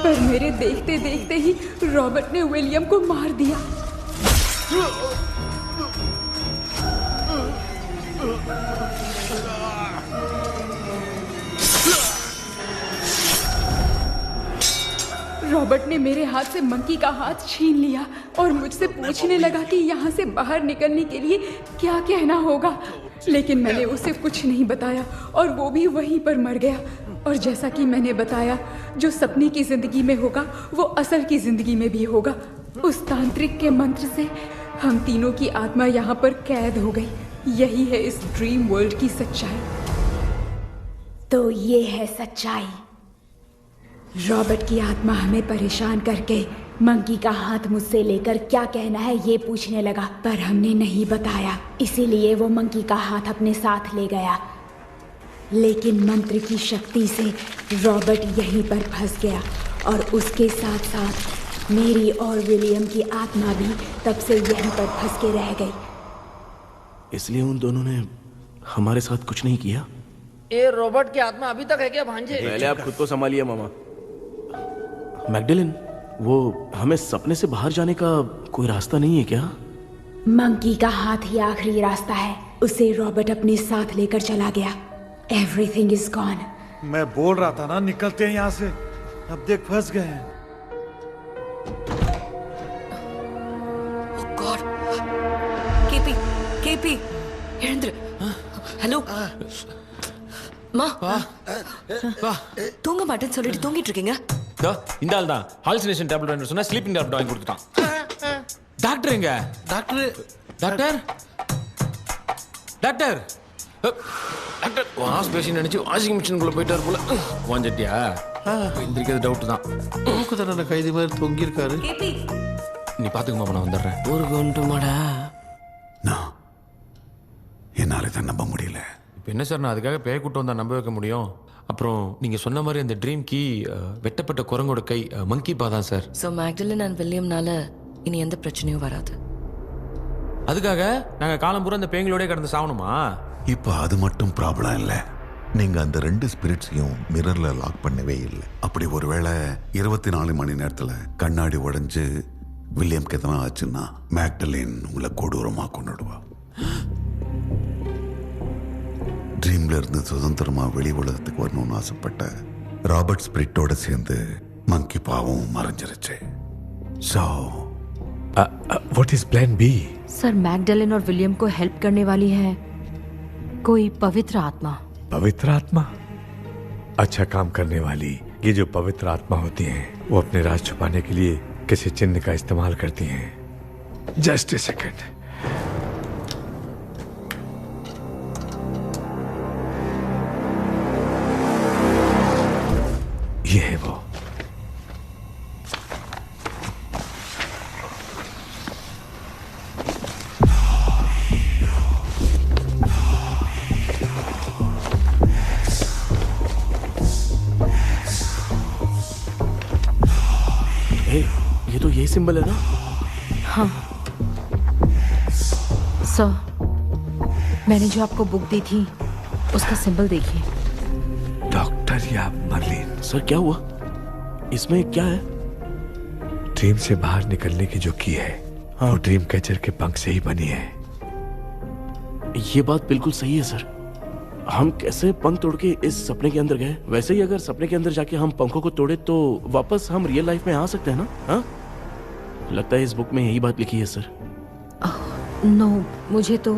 पर मेरे देखते देखते ही रॉबर्ट ने विलियम को मार दिया। रॉबर्ट ने मेरे हाथ से मंकी का हाथ छीन लिया और मुझसे पूछने लगा कि यहाँ से बाहर निकलने के लिए क्या कहना होगा, लेकिन मैंने उसे कुछ नहीं बताया और वो भी वहीं पर मर गया। और जैसा कि मैंने बताया, जो सपने की जिंदगी में होगा वो असल की जिंदगी में भी होगा। उस तांत्रिक के मंत्र से हम तीनों की आत्मा यहाँ पर कैद हो गई। यही है इस ड्रीम वर्ल्ड की सच्चाई। तो ये है सच्चाई। रॉबर्ट की आत्मा हमें परेशान करके मंकी का हाथ मुझसे लेकर क्या कहना है ये पूछने लगा, पर हमने नहीं बताया, इसीलिए वो मंकी का हाथ अपने साथ ले गया। लेकिन मंत्र की शक्ति से रॉबर्ट यहीं पर फंस गया और उसके साथ साथ मेरी और विलियम की आत्मा भी तब से यहीं पर फंस के रह गई। इसलिए उन दोनों ने हमारे साथ कुछ नहीं किया। ये रॉबर्ट की आत्मा अभी तक है क्या भांजे? पहले आप खुद को संभालिए मामा। मैगडेलिन, वो हमें सपने से बाहर जाने का कोई रास्ता नहीं है क्या? मंकी का हाथ ही आखिरी रास्ता है। उसे रॉबर्ट अपने साथ लेकर चला गया। Everything is gone. मैं बोल रहा था ना, निकलते हैं यहाँ से। अब देख फंस गए हैं। गॉड, केपी, वीरेंद्र, हेलो மா தூங்க மாட்டேன்னு சொல்லிட்டு தூங்கிட்டு இருக்கீங்க? இந்த ஆள் தான் ஹாலுசினேஷன் டேப்லெட் வாங்கி சொன்னா ஸ்லீப்பிங் டேப்லெட் வாங்கி கொடுத்துட்டான். டாக்டர் எங்க? டாக்டர் வாஷ் பேஷன் நினைச்சு வாஷிங் மிஷினுக்குள்ள போயிட்டாரு போல. வாஞ்சிட்டியா? எந்திரிக்கிறது டவுட் தான். தூக்கு தண்டனை கைதி மாதிரி தொங்கி இருக்காரு. நீ பாத்துக்க மாமா, நான் வந்துடுறேன். ஊருக்கு வந்துட்டுமாடா? என்னால தான் நம்ப முடியல. இப்போ என்ன சார், நான் அதுக்காக பேய் கூட்டம் வந்தா நம்ப வைக்க முடியும்? அப்புறம் நீங்க சொன்ன மாதிரி அந்த ட்ரீம் கீ வெட்டப்பட்ட குரங்கோட கை மங்கி பா தான் சார். ஸோ மேக்டலின் அண்ட் வில்லியம்னால இனி எந்த பிரச்சனையும் வராது. அதுக்காக நாங்க காலம் பூரா அந்த பேய்களோட கடந்து சாவணுமா? இப்போ அது மட்டும் ப்ராப்ளம் இல்லை. நீங்க அந்த 2 ஸ்பிரிட்ஸையும் மிரர்ல லாக் பண்ணவே இல்லை. அப்படி ஒருவேளை 24 மணி நேரத்துல கண்ணாடி உடைஞ்சு வில்லியம்க்கு எதனா ஆச்சுன்னா மேக்டலின் உங்களை கொடூரமா கொண்டுடுவா. ட்ரீம்ல இருந்து சுதந்திரமா வெளி உலகத்துக்கு வரணும்னு ஆசைப்பட்ட ராபர்ட் ஸ்பிரிட்டோட சேர்ந்து மங்கி பாவும் மறைஞ்சிருச்சு. So, what is plan B? Sir, Magdalene और विलियम को हेल्प करने वाली है कोई पवित्र आत्मा। पवित्र आत्मा? अच्छा काम करने वाली ये जो पवित्र आत्मा होती हैं, वो अपने राज छुपाने के लिए किसी चिन्ह का इस्तेमाल करती हैं। Just a second. ये है वो। ये तो यही सिंबल है ना? हाँ सर, मैंने जो आपको बुक दी थी उसका सिंबल देखिए। डॉक्टर या मर्लिन? सर क्या हुआ? इसमें क्या है? ड्रीम से बाहर निकलने की जो की है, हाँ, वो ड्रीम कैचर के पंख से ही बनी है। ये बात बिल्कुल सही है सर। हम कैसे पंख तोड़ के इस सपने के अंदर गए? वैसे ही अगर सपने के अंदर जाके हम पंखों को तोड़े तो वापस हम रियल लाइफ में आ सकते हैं ना? हाँ, लगता है इस बुक में यही बात लिखी है सर। नो, मुझे तो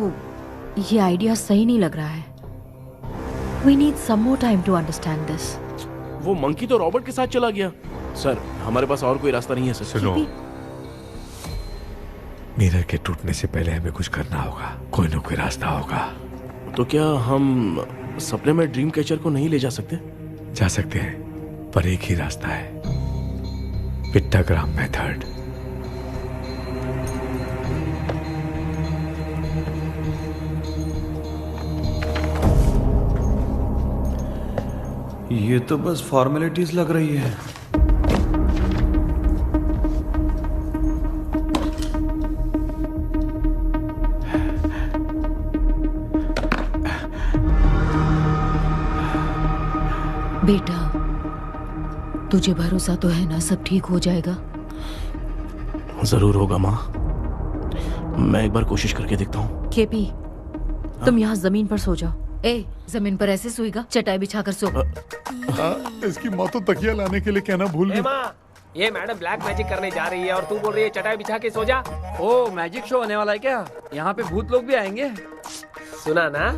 ये आइडिया सही नहीं लग रहा है। We need some more time to understand this. वो मंकी तो रॉबर्ट के साथ चला गया। सर, हमारे पास और कोई रास्ता नहीं है सर। सुनो, मिरर के टूटने से पहले हमें कुछ करना होगा। कोई ना कोई रास्ता होगा। तो क्या हम सपने में ड्रीम कैचर को नहीं ले जा सकते? जा सकते हैं, पर एक ही रास्ता है, पिट्टाग्राम मेथड। ये तो बस फॉर्मेलिटीज लग रही है। बेटा, तुझे भरोसा तो है ना सब ठीक हो जाएगा? जरूर होगा माँ, मैं एक बार कोशिश करके देखता हूँ। केपी, तुम यहाँ जमीन पर सो जाओ। ए, जमीन पर ऐसे सोएगा? चटाई बिछाकर सो। इसकी माँ तो तकिया लाने के लिए कहना भूल गई। माँ, ये मैडम ब्लैक मैजिक करने जा रही है और तू बोल रही है चटाई बिछा के सो जा। ओ, मैजिक शो होने वाला है क्या? यहाँ पे भूत लोग भी आएंगे? सुना ना,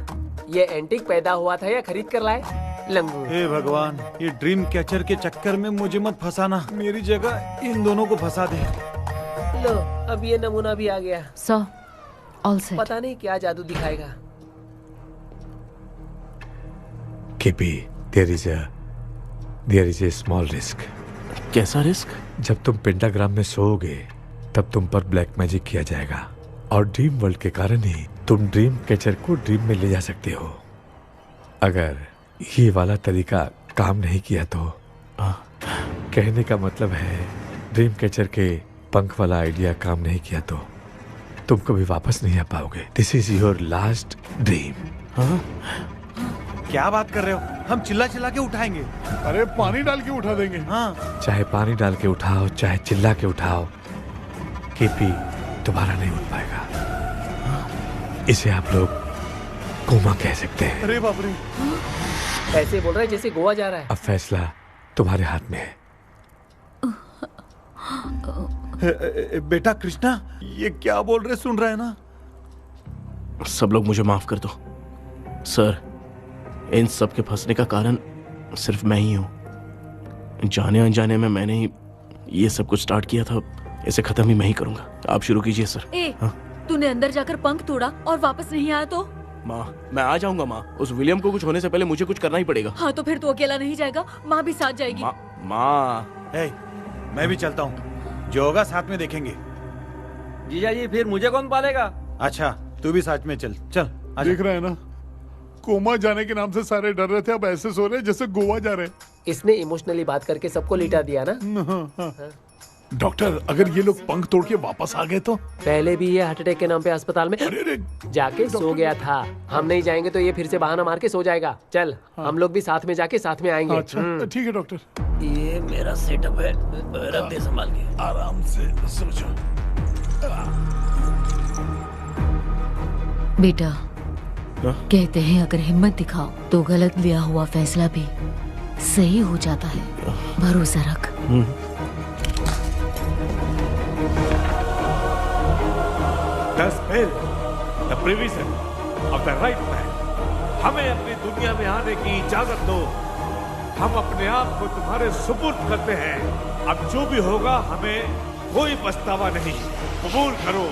ये एंटीक पैदा हुआ था या खरीद कर लाए? लंगू। हे भगवान, ये ड्रीम कैचर के चक्कर में मुझे मत फंसाना, मेरी जगह इन दोनों को फंसा दे। लो, अब ये नमूना भी आ गया। सो, ऑल सेट। पता नहीं क्या जादू दिखाएगा। KP, there is a small risk। कैसा रिस्क? जब तुम पेंटाग्राम में सोओगे तब तुम पर ब्लैक मैजिक किया जाएगा और ड्रीम वर्ल्ड के कारण ही तुम ड्रीम कैचर को ड्रीम में ले जा सकते हो। अगर ये वाला तरीका काम नहीं किया तो कहने का मतलब है ड्रीम कैचर के पंख वाला आइडिया काम नहीं किया तो तुम कभी वापस नहीं आ पाओगे। This is your last dream. क्या बात कर रहे हो? हम चिल्ला चिल्ला के उठाएंगे। अरे पानी डाल के उठा देंगे। हाँ। चाहे पानी डाल के उठाओ, चाहे चिल्ला के उठाओ, केपी दोबारा नहीं उठ पाएगा। इसे आप लोग कोमा कह सकते हैं। अरे बाप रे, ऐसे बोल रहा है जैसे गोवा जा रहा है। अब फैसला तुम्हारे हाथ में है। बेटा कृष्णा, ये क्या बोल रहे, सुन रहा है ना? सब लोग मुझे माफ कर दो सर, इन सब के फंसने का कारण सिर्फ मैं ही हूँ। जाने अनजाने में मैंने ही ये सब कुछ स्टार्ट किया था, इसे खत्म ही मैं ही करूंगा। आप शुरू कीजिए सर। तूने अंदर जाकर पंख तोड़ा और वापस नहीं आया तो? माँ, मैं आ जाऊंगा माँ। उस विलियम को कुछ होने से पहले मुझे कुछ करना ही पड़ेगा। हाँ तो फिर तू अकेला नहीं जाएगा, माँ भी साथ जाएगी। माँ, मैं भी चलता हूँ, जो होगा साथ में देखेंगे। जीजा जी, फिर मुझे कौन पालेगा? अच्छा, तू भी साथ में चल। चल देख रहे हैं ना, कोमा जाने के नाम से सारे डर रहे थे, अब ऐसे सो रहे जैसे गोवा जा रहे। इसने इमोशनली बात करके सबको लिटा दिया ना। डॉक्टर, अगर ये लोग पंख तोड़ के वापस आ गए तो? पहले भी ये हार्ट अटैक के नाम पे अस्पताल में जाके सो गया था। हम नहीं जाएंगे तो ये फिर से बहाना मार के सो जाएगा। चल, हम लोग भी साथ में जाके साथ में आएंगे। अच्छा, ठीक है डॉक्टर। ये मेरा सेटअप है, रख दे संभाल के। आराम से सो जाओ। बेटा, कहते हैं अगर हिम्मत दिखाओ तो गलत लिया हुआ फैसला भी सही हो जाता है। भरोसा रख। The spell, the provision of the right man। हमें अपनी दुनिया में आने की इजाजत दो। हम अपने आप को तुम्हारे सुपुर्द करते हैं। अब जो भी होगा हमें कोई पछतावा नहीं। कबूल करो।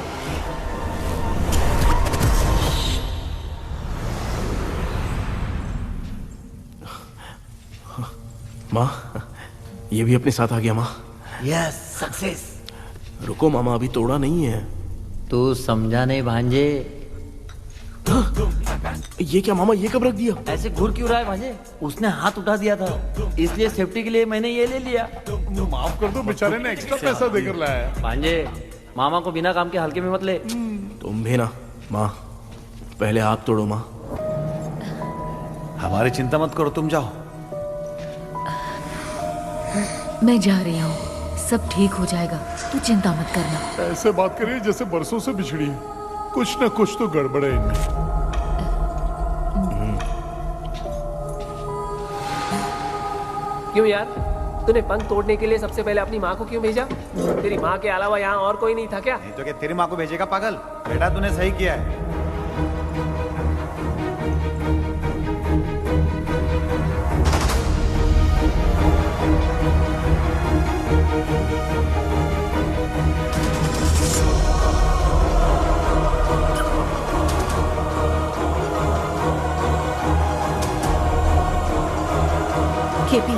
माँ, ये भी अपने साथ आ गया। माँ, यस, सक्सेस। रुको मामा, अभी तोड़ा नहीं है। तू समझा नहीं भांजे। ये क्या मामा, ये कब रख दिया? ऐसे घूर क्यों रहा है भांजे? उसने हाथ उठा दिया था, इसलिए सेफ्टी के लिए मैंने ये ले लिया। माफ कर दो, बेचारे ने एक्स्ट्रा पैसा देकर लाया है। भांजे, मामा को बिना काम के हल्के में मत ले। तुम भी ना। माँ, पहले आप तोड़ो। माँ, हमारी चिंता मत करो, तुम जाओ। मैं जा रही हूँ, सब ठीक हो जाएगा, तू चिंता मत करना। ऐसे बात करिए जैसे बरसों से बिछड़ी है। कुछ न कुछ तो गड़बड़ है इनमें। क्यों यार, तूने पंख तोड़ने के लिए सबसे पहले अपनी माँ को क्यों भेजा? तेरी माँ के अलावा यहाँ और कोई नहीं था क्या? नहीं तो क्या तेरी माँ को भेजेगा पागल? बेटा तूने सही किया है। KP,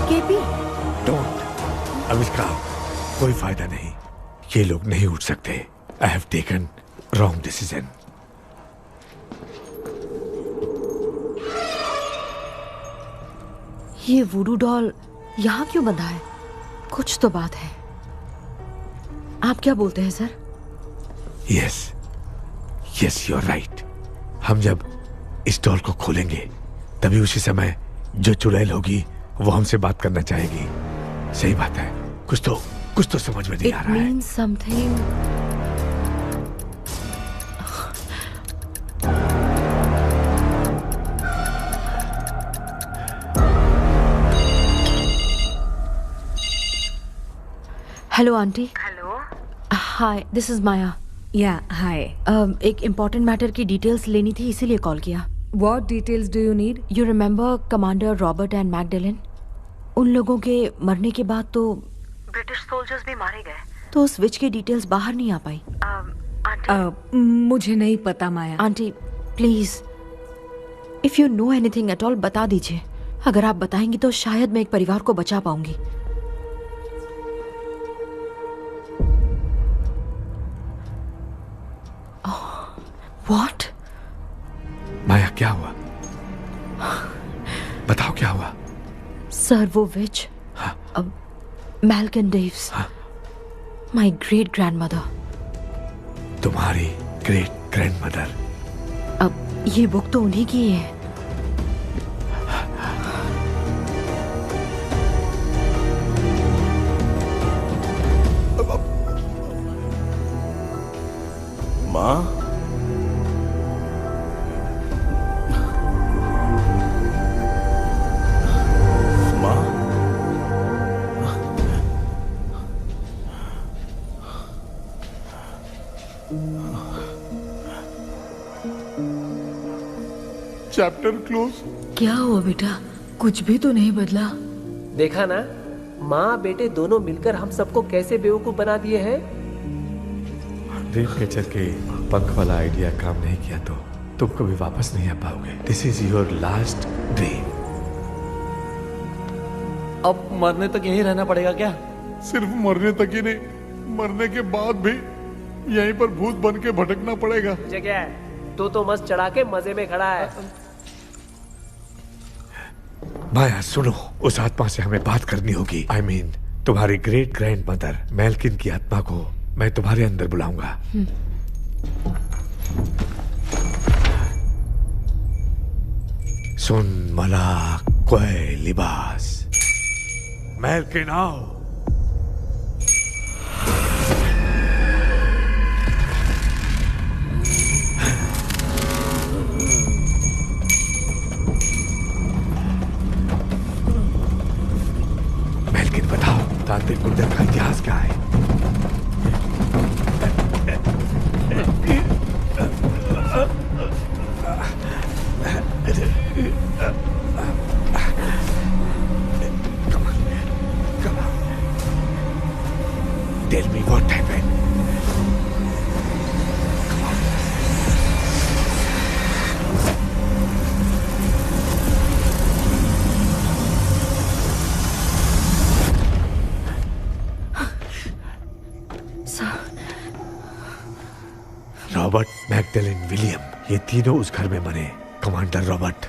KP, don't. आविष्कार, कोई फायदा नहीं। ये लोग नहीं उठ सकते। I have taken wrong decision. ये वुडू डॉल यहाँ क्यों बंधा है? कुछ तो बात है। आप क्या बोलते हैं sir? Yes, yes, you are right. हम जब इस डॉल को खोलेंगे तभी उसी समय जो चुड़ैल होगी वो हमसे बात करना चाहेगी। सही बात है, कुछ तो समझ में नहीं आ रहा है। It means something. Hello aunty. Hello. Hi, this is Maya. Yeah hi. एक इम्पोर्टेंट मैटर की डिटेल्स लेनी थी, इसीलिए कॉल किया। What details do you need? You remember commander Robert and Magdalene? उन लोगों के मरने के बाद तो ब्रिटिश सोल्जर्स भी मारे गए। तो उस विच की डिटेल्स बाहर नहीं आ पाई। मुझे नहीं पता Maya. Aunty please, if you know anything at all बता दीजिए। अगर आप बताएंगी तो शायद मैं एक परिवार को बचा पाऊंगी। व्हाट? माया क्या हुआ? बताओ क्या हुआ? सर वो विच मैल्कन डेव्स, माय ग्रेट ग्रैंडमदर। तुम्हारी ग्रेट ग्रैंडमदर? अब ये बुक तो उन्हीं की है। माँ, चैप्टर क्लोज। क्या हुआ बेटा? कुछ भी तो नहीं बदला। देखा ना, माँ बेटे दोनों मिलकर हम सबको कैसे बेवकूफ बना दिए हैं। ड्रीम कैचर के पंख वाला आइडिया काम नहीं किया तो तुम कभी वापस नहीं आ पाओगे। This is your last dream. अब मरने तक यहीं रहना पड़ेगा क्या? सिर्फ मरने तक ही नहीं, मरने के बाद भी यहीं पर भूत बन के भटकना पड़ेगा। जगह है तो मस्त चढ़ा के मजे में खड़ा है। माया सुनो, उस आत्मा से हमें बात करनी होगी। I mean, तुम्हारी ग्रेट ग्रैंड मदर मेल्किन की आत्मा को मैं तुम्हारे अंदर बुलाऊंगा। सुन मला कोई लिबास, मेल्किन आओ। मेल्किन बताओ, तांत्रिक गुंडर का इतिहास क्या है? Tell me what happened. Robert, Magdalene, William, ये तीनों उस घर में मरे। कमांडर रॉबर्ट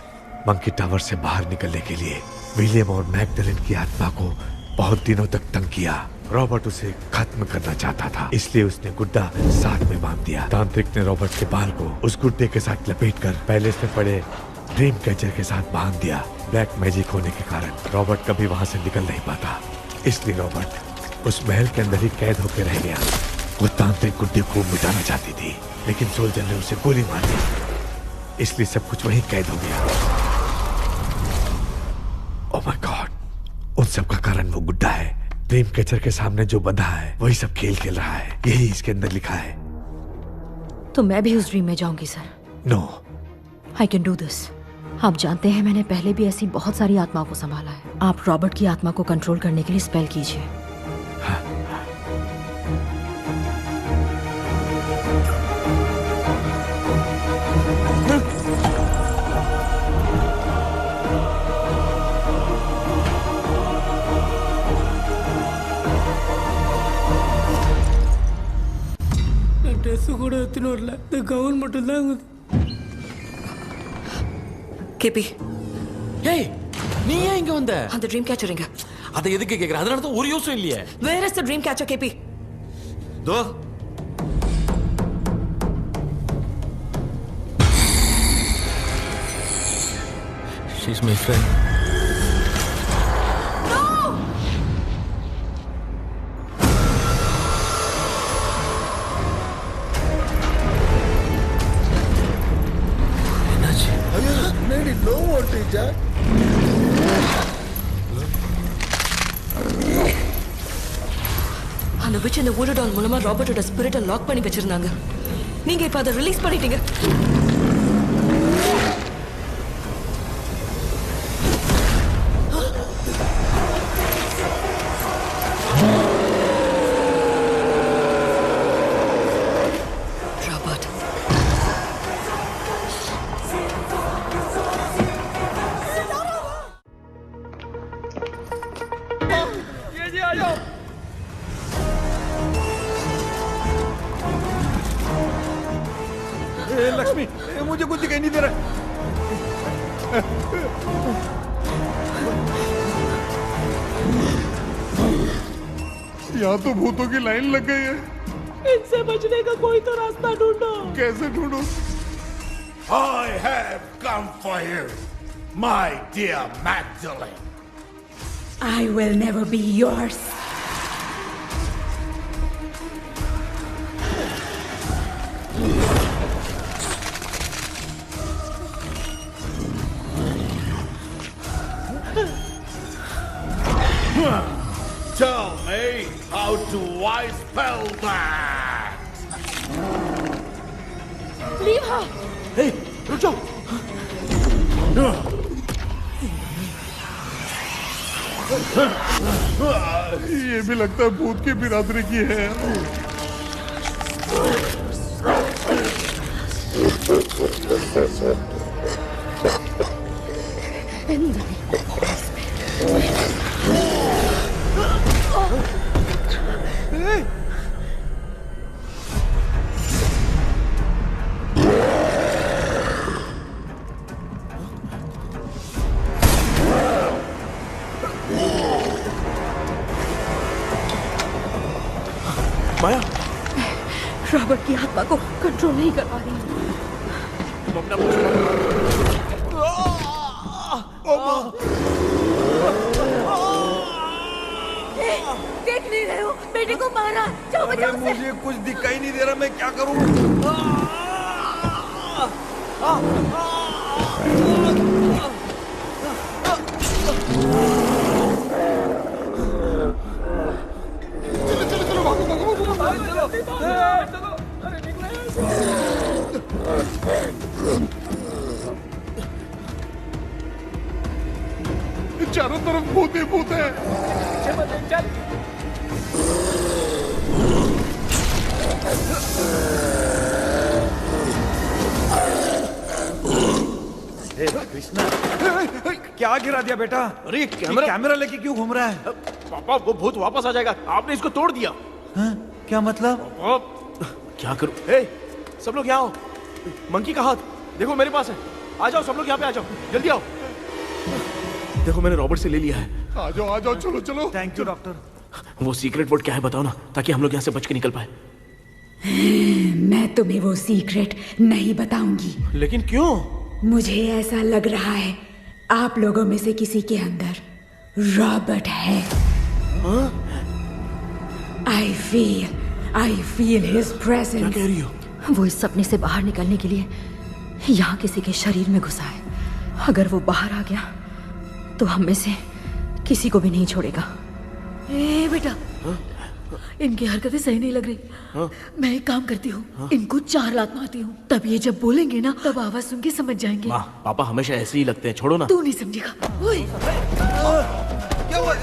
मंकी टावर से बाहर निकलने के लिए विलियम और मैगडेलिन की आत्मा को बहुत दिनों तक तंग किया। रॉबर्ट उसे खत्म करना चाहता था, इसलिए उसने गुड्डा साथ में बांध दिया। तांत्रिक ने रॉबर्ट के बाल को उस गुड्डे के साथ लपेटकर पैलेस में पड़े ड्रीम कैचर के साथ बांध दिया। ब्लैक मैजिक होने के कारण रॉबर्ट कभी वहां से निकल नहीं पाता, इसलिए रॉबर्ट उस महल के अंदर ही कैद होकर रह गया। वो तांत्रिक गुड्डे को मिटाना चाहती थी, लेकिन सोल्जर ने उसे गोली मार दी, इसलिए सब कुछ वहीं कैद हो गया। ओह माय गॉड, उन सब का कारण वो गुड्डा है। ड्रीम कैचर के सामने जो बंधा है वही सब खेल खेल रहा है, यही इसके अंदर लिखा है। तो मैं भी उस ड्रीम में जाऊंगी sir? No, I can do this. आप जानते हैं मैंने पहले भी ऐसी बहुत सारी आत्माओं को संभाला है। आप रॉबर्ट की आत्मा को कंट्रोल करने के लिए स्पेल कीजिए। ட்ரெஸ் கூட எடுத்துன்னு வரல, இந்த கவுன் மட்டும் தான் இருக்குது. கேபி, ஏய் நீ ஏன் இங்க வந்த? அந்த ட்ரீம் கேச்சர் எங்க? அதை எதுக்கு கேக்குற? அதனால தான் ஒரு யூஸும் இல்லையே. Where is the dream catcher, கேபி? தோ She's my friend. அந்த witch இந்த voodoo doll மூலமா ராபர்ட்டோட ஸ்பிரிட்டை லாக் பண்ணி வச்சிருந்தாங்க. நீங்க இப்ப அதை ரிலீஸ் பண்ணிட்டீங்க. लक्ष्मी मुझे कुछ दिखाई नहीं दे रहा। यहाँ तो भूतों की लाइन लग गई है। इनसे बचने का कोई तो रास्ता ढूंढो। कैसे ढूंढो? I have come for you, my dear Magdalene. I will never be yours. Tell me how do I spell that? Leave her. Hey, रुक जाओ। ये भी लगता है भूत की बिरादरी की है। माया, रॉबर्ट की आत्मा को कंट्रोल नहीं कर पा रही हूँ। देख नहीं रहे हो बेटे को मारा। जाओ बचाओ उसे। मुझे कुछ दिखाई नहीं दे रहा, मैं क्या करूं? चारों तरफ भूत ही भूत है। कृष्णा क्या गिरा दिया बेटा? अरे कैमरा लेके क्यों घूम रहा है? पापा वो भूत वापस आ जाएगा, आपने इसको तोड़ दिया। क्या मतलब? क्या करूं? सब लोग यहाँ आओ। मंकी का हाथ देखो मेरे पास है। आ जाओ सब लोग यहाँ पे, आ जाओ जल्दी आओ। देखो मैंने रॉबर्ट से ले लिया है। आ जाओ चलो चलो। Thank you doctor. वो सीक्रेट वर्ड क्या है बताओ ना, ताकि हम लोग यहाँ से बच के निकल पाए। मैं तुम्हें वो सीक्रेट नहीं बताऊंगी। लेकिन क्यों? मुझे ऐसा लग रहा है आप लोगों में से किसी के अंदर रॉबर्ट है। I feel his presence. क्या कह रही हो? वो इस सपने से बाहर निकलने के लिए यहाँ किसी के शरीर में घुसा है। अगर वो बाहर आ गया तो हम में से किसी को भी नहीं छोड़ेगा। ए बेटा, इनकी हरकतें सही नहीं लग रही। मैं एक काम करती हूँ, इनको 4 लात मारती हूँ, तब ये जब बोलेंगे ना तब आवाज सुन के समझ जाएंगे। पापा हमेशा ऐसे ही लगते हैं, छोड़ो ना। तू नहीं समझेगा। क्या हुआ?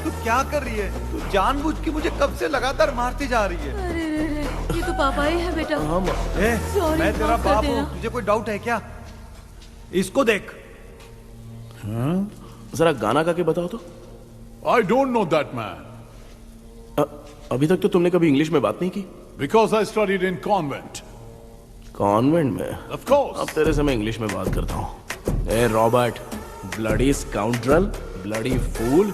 तू क्या कर रही है? तू जानबूझ के मुझे कब से लगातार मारती जा रही है। अरे ये तो पापा ही है बेटा। मैं तेरा बाप हूँ, तुझे कोई डाउट है क्या? इसको देख। जरा गाना गा के बताओ तो। I don't know that man. अभी तक तो तुमने कभी इंग्लिश में बात नहीं की। Because I studied in convent. Convent में? Of course. अब तेरे से मैं इंग्लिश में बात करता हूँ। Hey Robert, bloody scoundrel, bloody fool,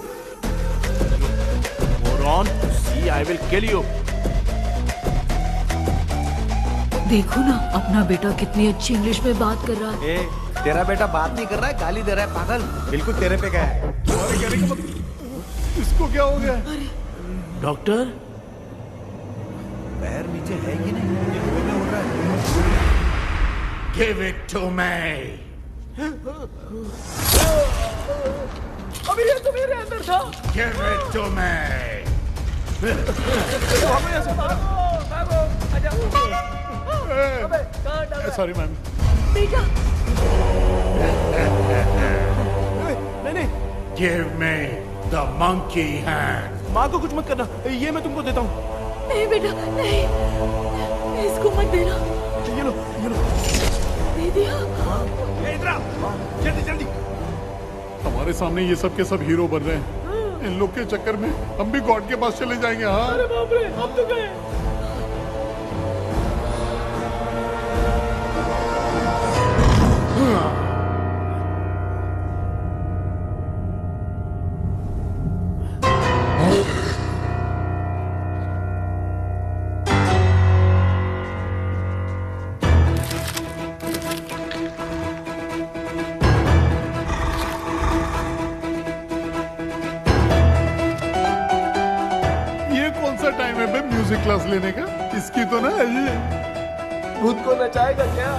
moron, see I will kill you. देखो ना अपना बेटा कितनी अच्छी इंग्लिश में बात कर रहा है। तेरा बेटा बात नहीं कर रहा है, गाली दे रहा है पागल। बिल्कुल तेरे पे क्या है? इसको क्या हो गया? डॉक्टर, पैर नीचे है कि नहीं? ये कोई नहीं उड़ रहा है। Give it to me. अभी ये तो मेरे अंदर था। Give it to me. भागो, आजा। अबे, कहाँ डाला? Sorry ma'am. बेटा नहीं, Give me the monkey hand. माँ को कुछ मत करना, ये मैं तुमको देता हूँ। नहीं बेटा नहीं, इसको मत देना। ये लो। दे दिया। इधर आओ, जल्दी जल्दी। हमारे सामने ये सब के सब हीरो बन रहे हैं। इन लोग के चक्कर में हम भी गॉड के पास चले जाएंगे। हाँ अरे बाप रे, हम तो गए। टाइम है बे म्यूजिक क्लास लेने का? इसकी तो ना भूत को नचाएगा क्या?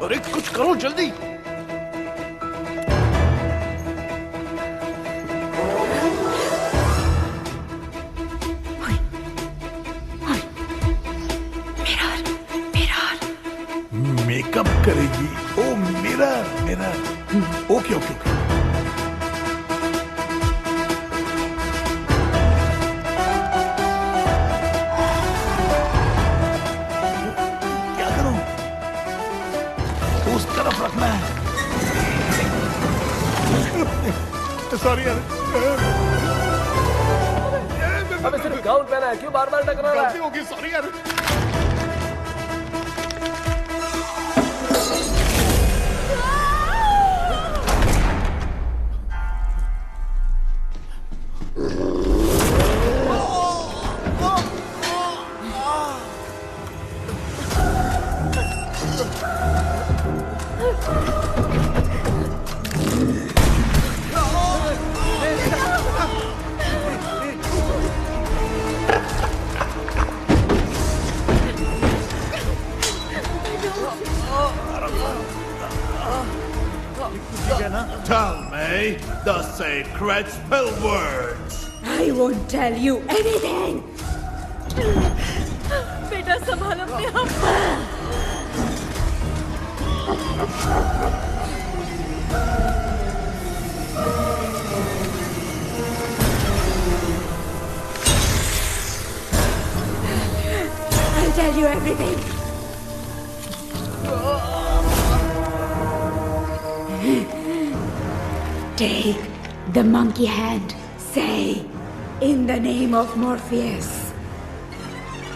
अरे कुछ करो जल्दी। मेकअप करेगी। Oh mirror mirror. Okay okay okay. क्या करूं? उस तरफ रखना है। सॉरी यार। अबे सिर्फ गाउन पहना है, क्यों बार-बार टकरा रहा है? गलती होगी, सॉरी यार। Tell me the sacred spell words. I won't tell you anything. बेटा संभाल अपने आप। I'll tell you everything. Take the monkey hand, say, in the name of Morpheus,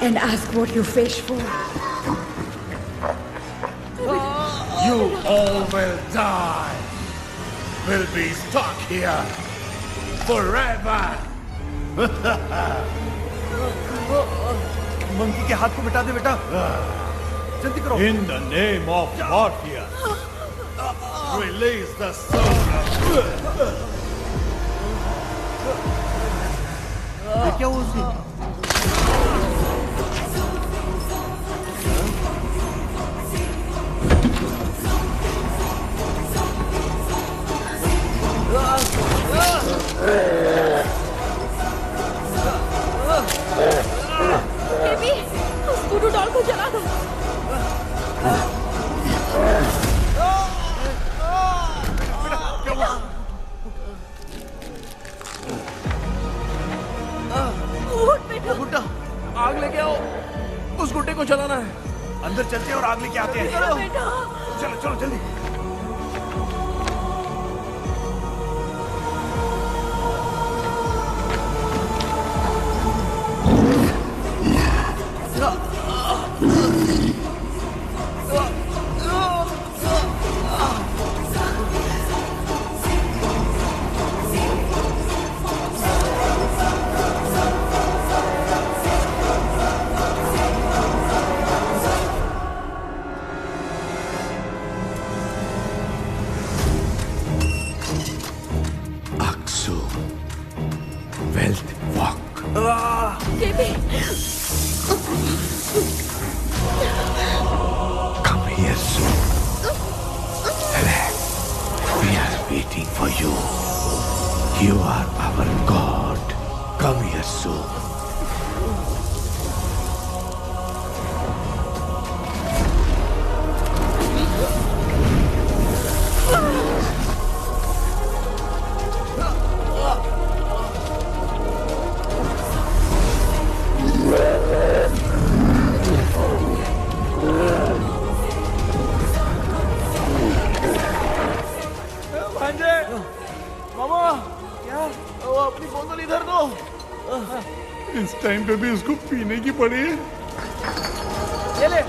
and ask what you fish for. You all will die. Will be stuck here forever. Monkey के हाथ को मिटा दे बेटा, जल्दी करो। In the name of Morpheus, release the soul of... ये क्या हुआ उसे? बेबी, उस वुडू डॉल को जला दो। गुड्डा, आग लेके आओ। उस गुड्डे को जलाना है। अंदर चलते हैं और आग लेके आते हैं। चलो चलो जल्दी। सो। भांजे, मामा, क्या? वो अपनी बोतल इधर दो। इस टाइम पे भी उसको पीने की पड़ी है। ये ले।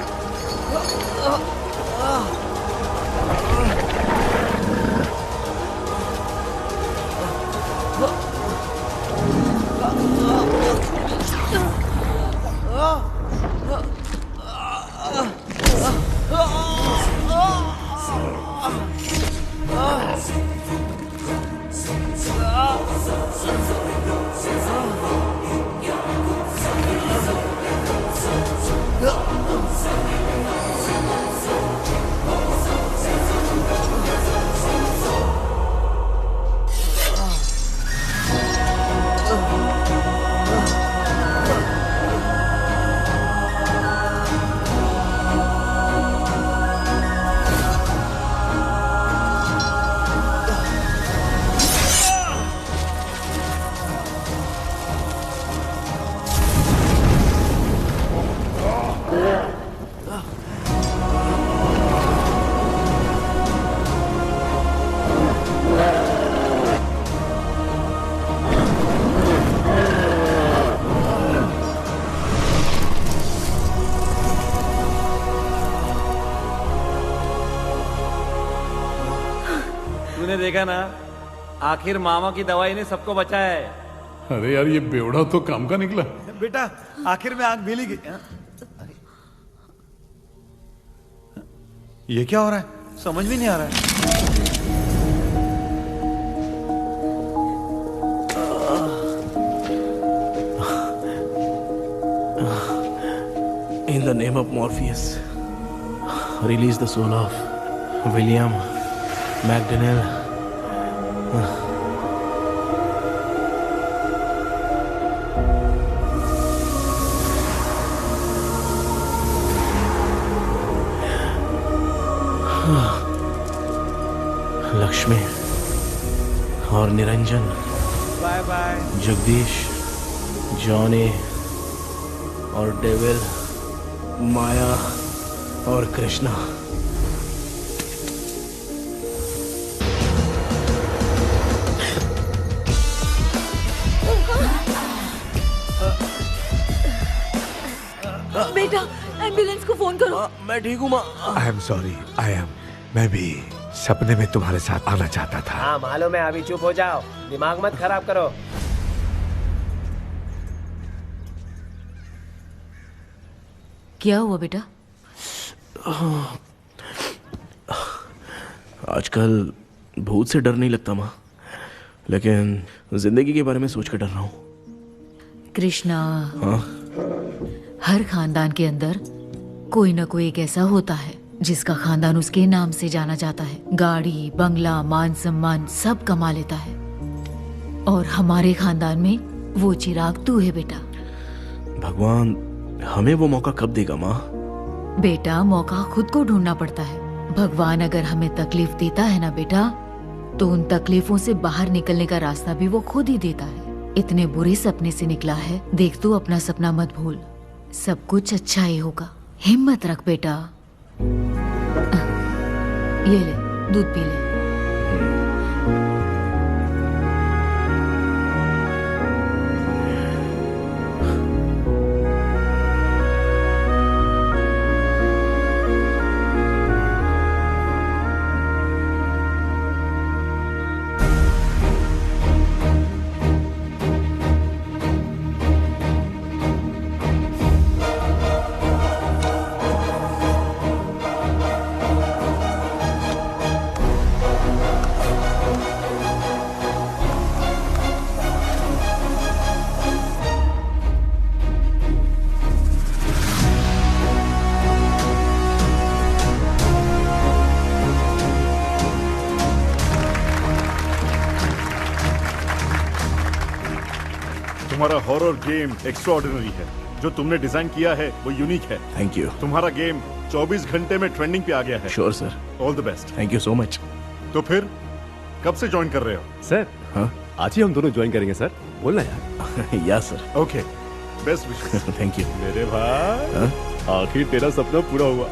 तूने देखा ना, आखिर मामा की दवाई ने सबको बचाया है। अरे यार, ये बेवड़ा तो काम का निकला। बेटा, आखिर में आंख मिली गई। ये क्या हो रहा है? समझ में नहीं आ रहा है। In the name of Morpheus, release the soul of William McDaniel. Lakshmi और Niranjan, bye bye. Jagdish, Johnny और डेविल, माया और कृष्णा। बेटा, एम्बुलेंस को फोन करो। मैं ठीक हूँ माँ। आई एम सॉरी, मैं भी सपने में तुम्हारे साथ आना चाहता था। हाँ मालूम है, अभी चुप हो जाओ, दिमाग मत खराब करो। क्या हुआ बेटा? आजकल भूत से डर नहीं लगता माँ, लेकिन जिंदगी के बारे में सोच कर डर रहा हूँ। कृष्णा, हाँ? हर खानदान के अंदर कोई ना कोई एक ऐसा होता है जिसका खानदान उसके नाम से जाना जाता है। गाड़ी, बंगला, मान सम्मान सब कमा लेता है, और हमारे खानदान में वो चिराग तू है बेटा। भगवान हमें वो मौका कब देगा माँ? बेटा, मौका खुद को ढूंढना पड़ता है। भगवान अगर हमें तकलीफ देता है ना बेटा, तो उन तकलीफों से बाहर निकलने का रास्ता भी वो खुद ही देता है। इतने बुरे सपने से निकला है, देख तू अपना सपना मत भूल, सब कुछ अच्छा ही होगा। हिम्मत रख बेटा। ये ले, दूध पी ले। तुम्हारा हॉरर गेम एक्स्ट्राऑर्डिनरी है। जो तुमने डिजाइन किया है वो यूनिक है। Thank you. तुम्हारा गेम 24 घंटे में ट्रेंडिंग पे आ गया है। Sure sir. All the best. Thank you so much. तो फिर कब से ज्वाइन कर रहे हो? सर हाँ आज ही हम दोनों ज्वाइन करेंगे सर। बोलना यार। या sir. Okay best wishes. Thank you. मेरे भाई आखिर तेरा सपना पूरा हुआ।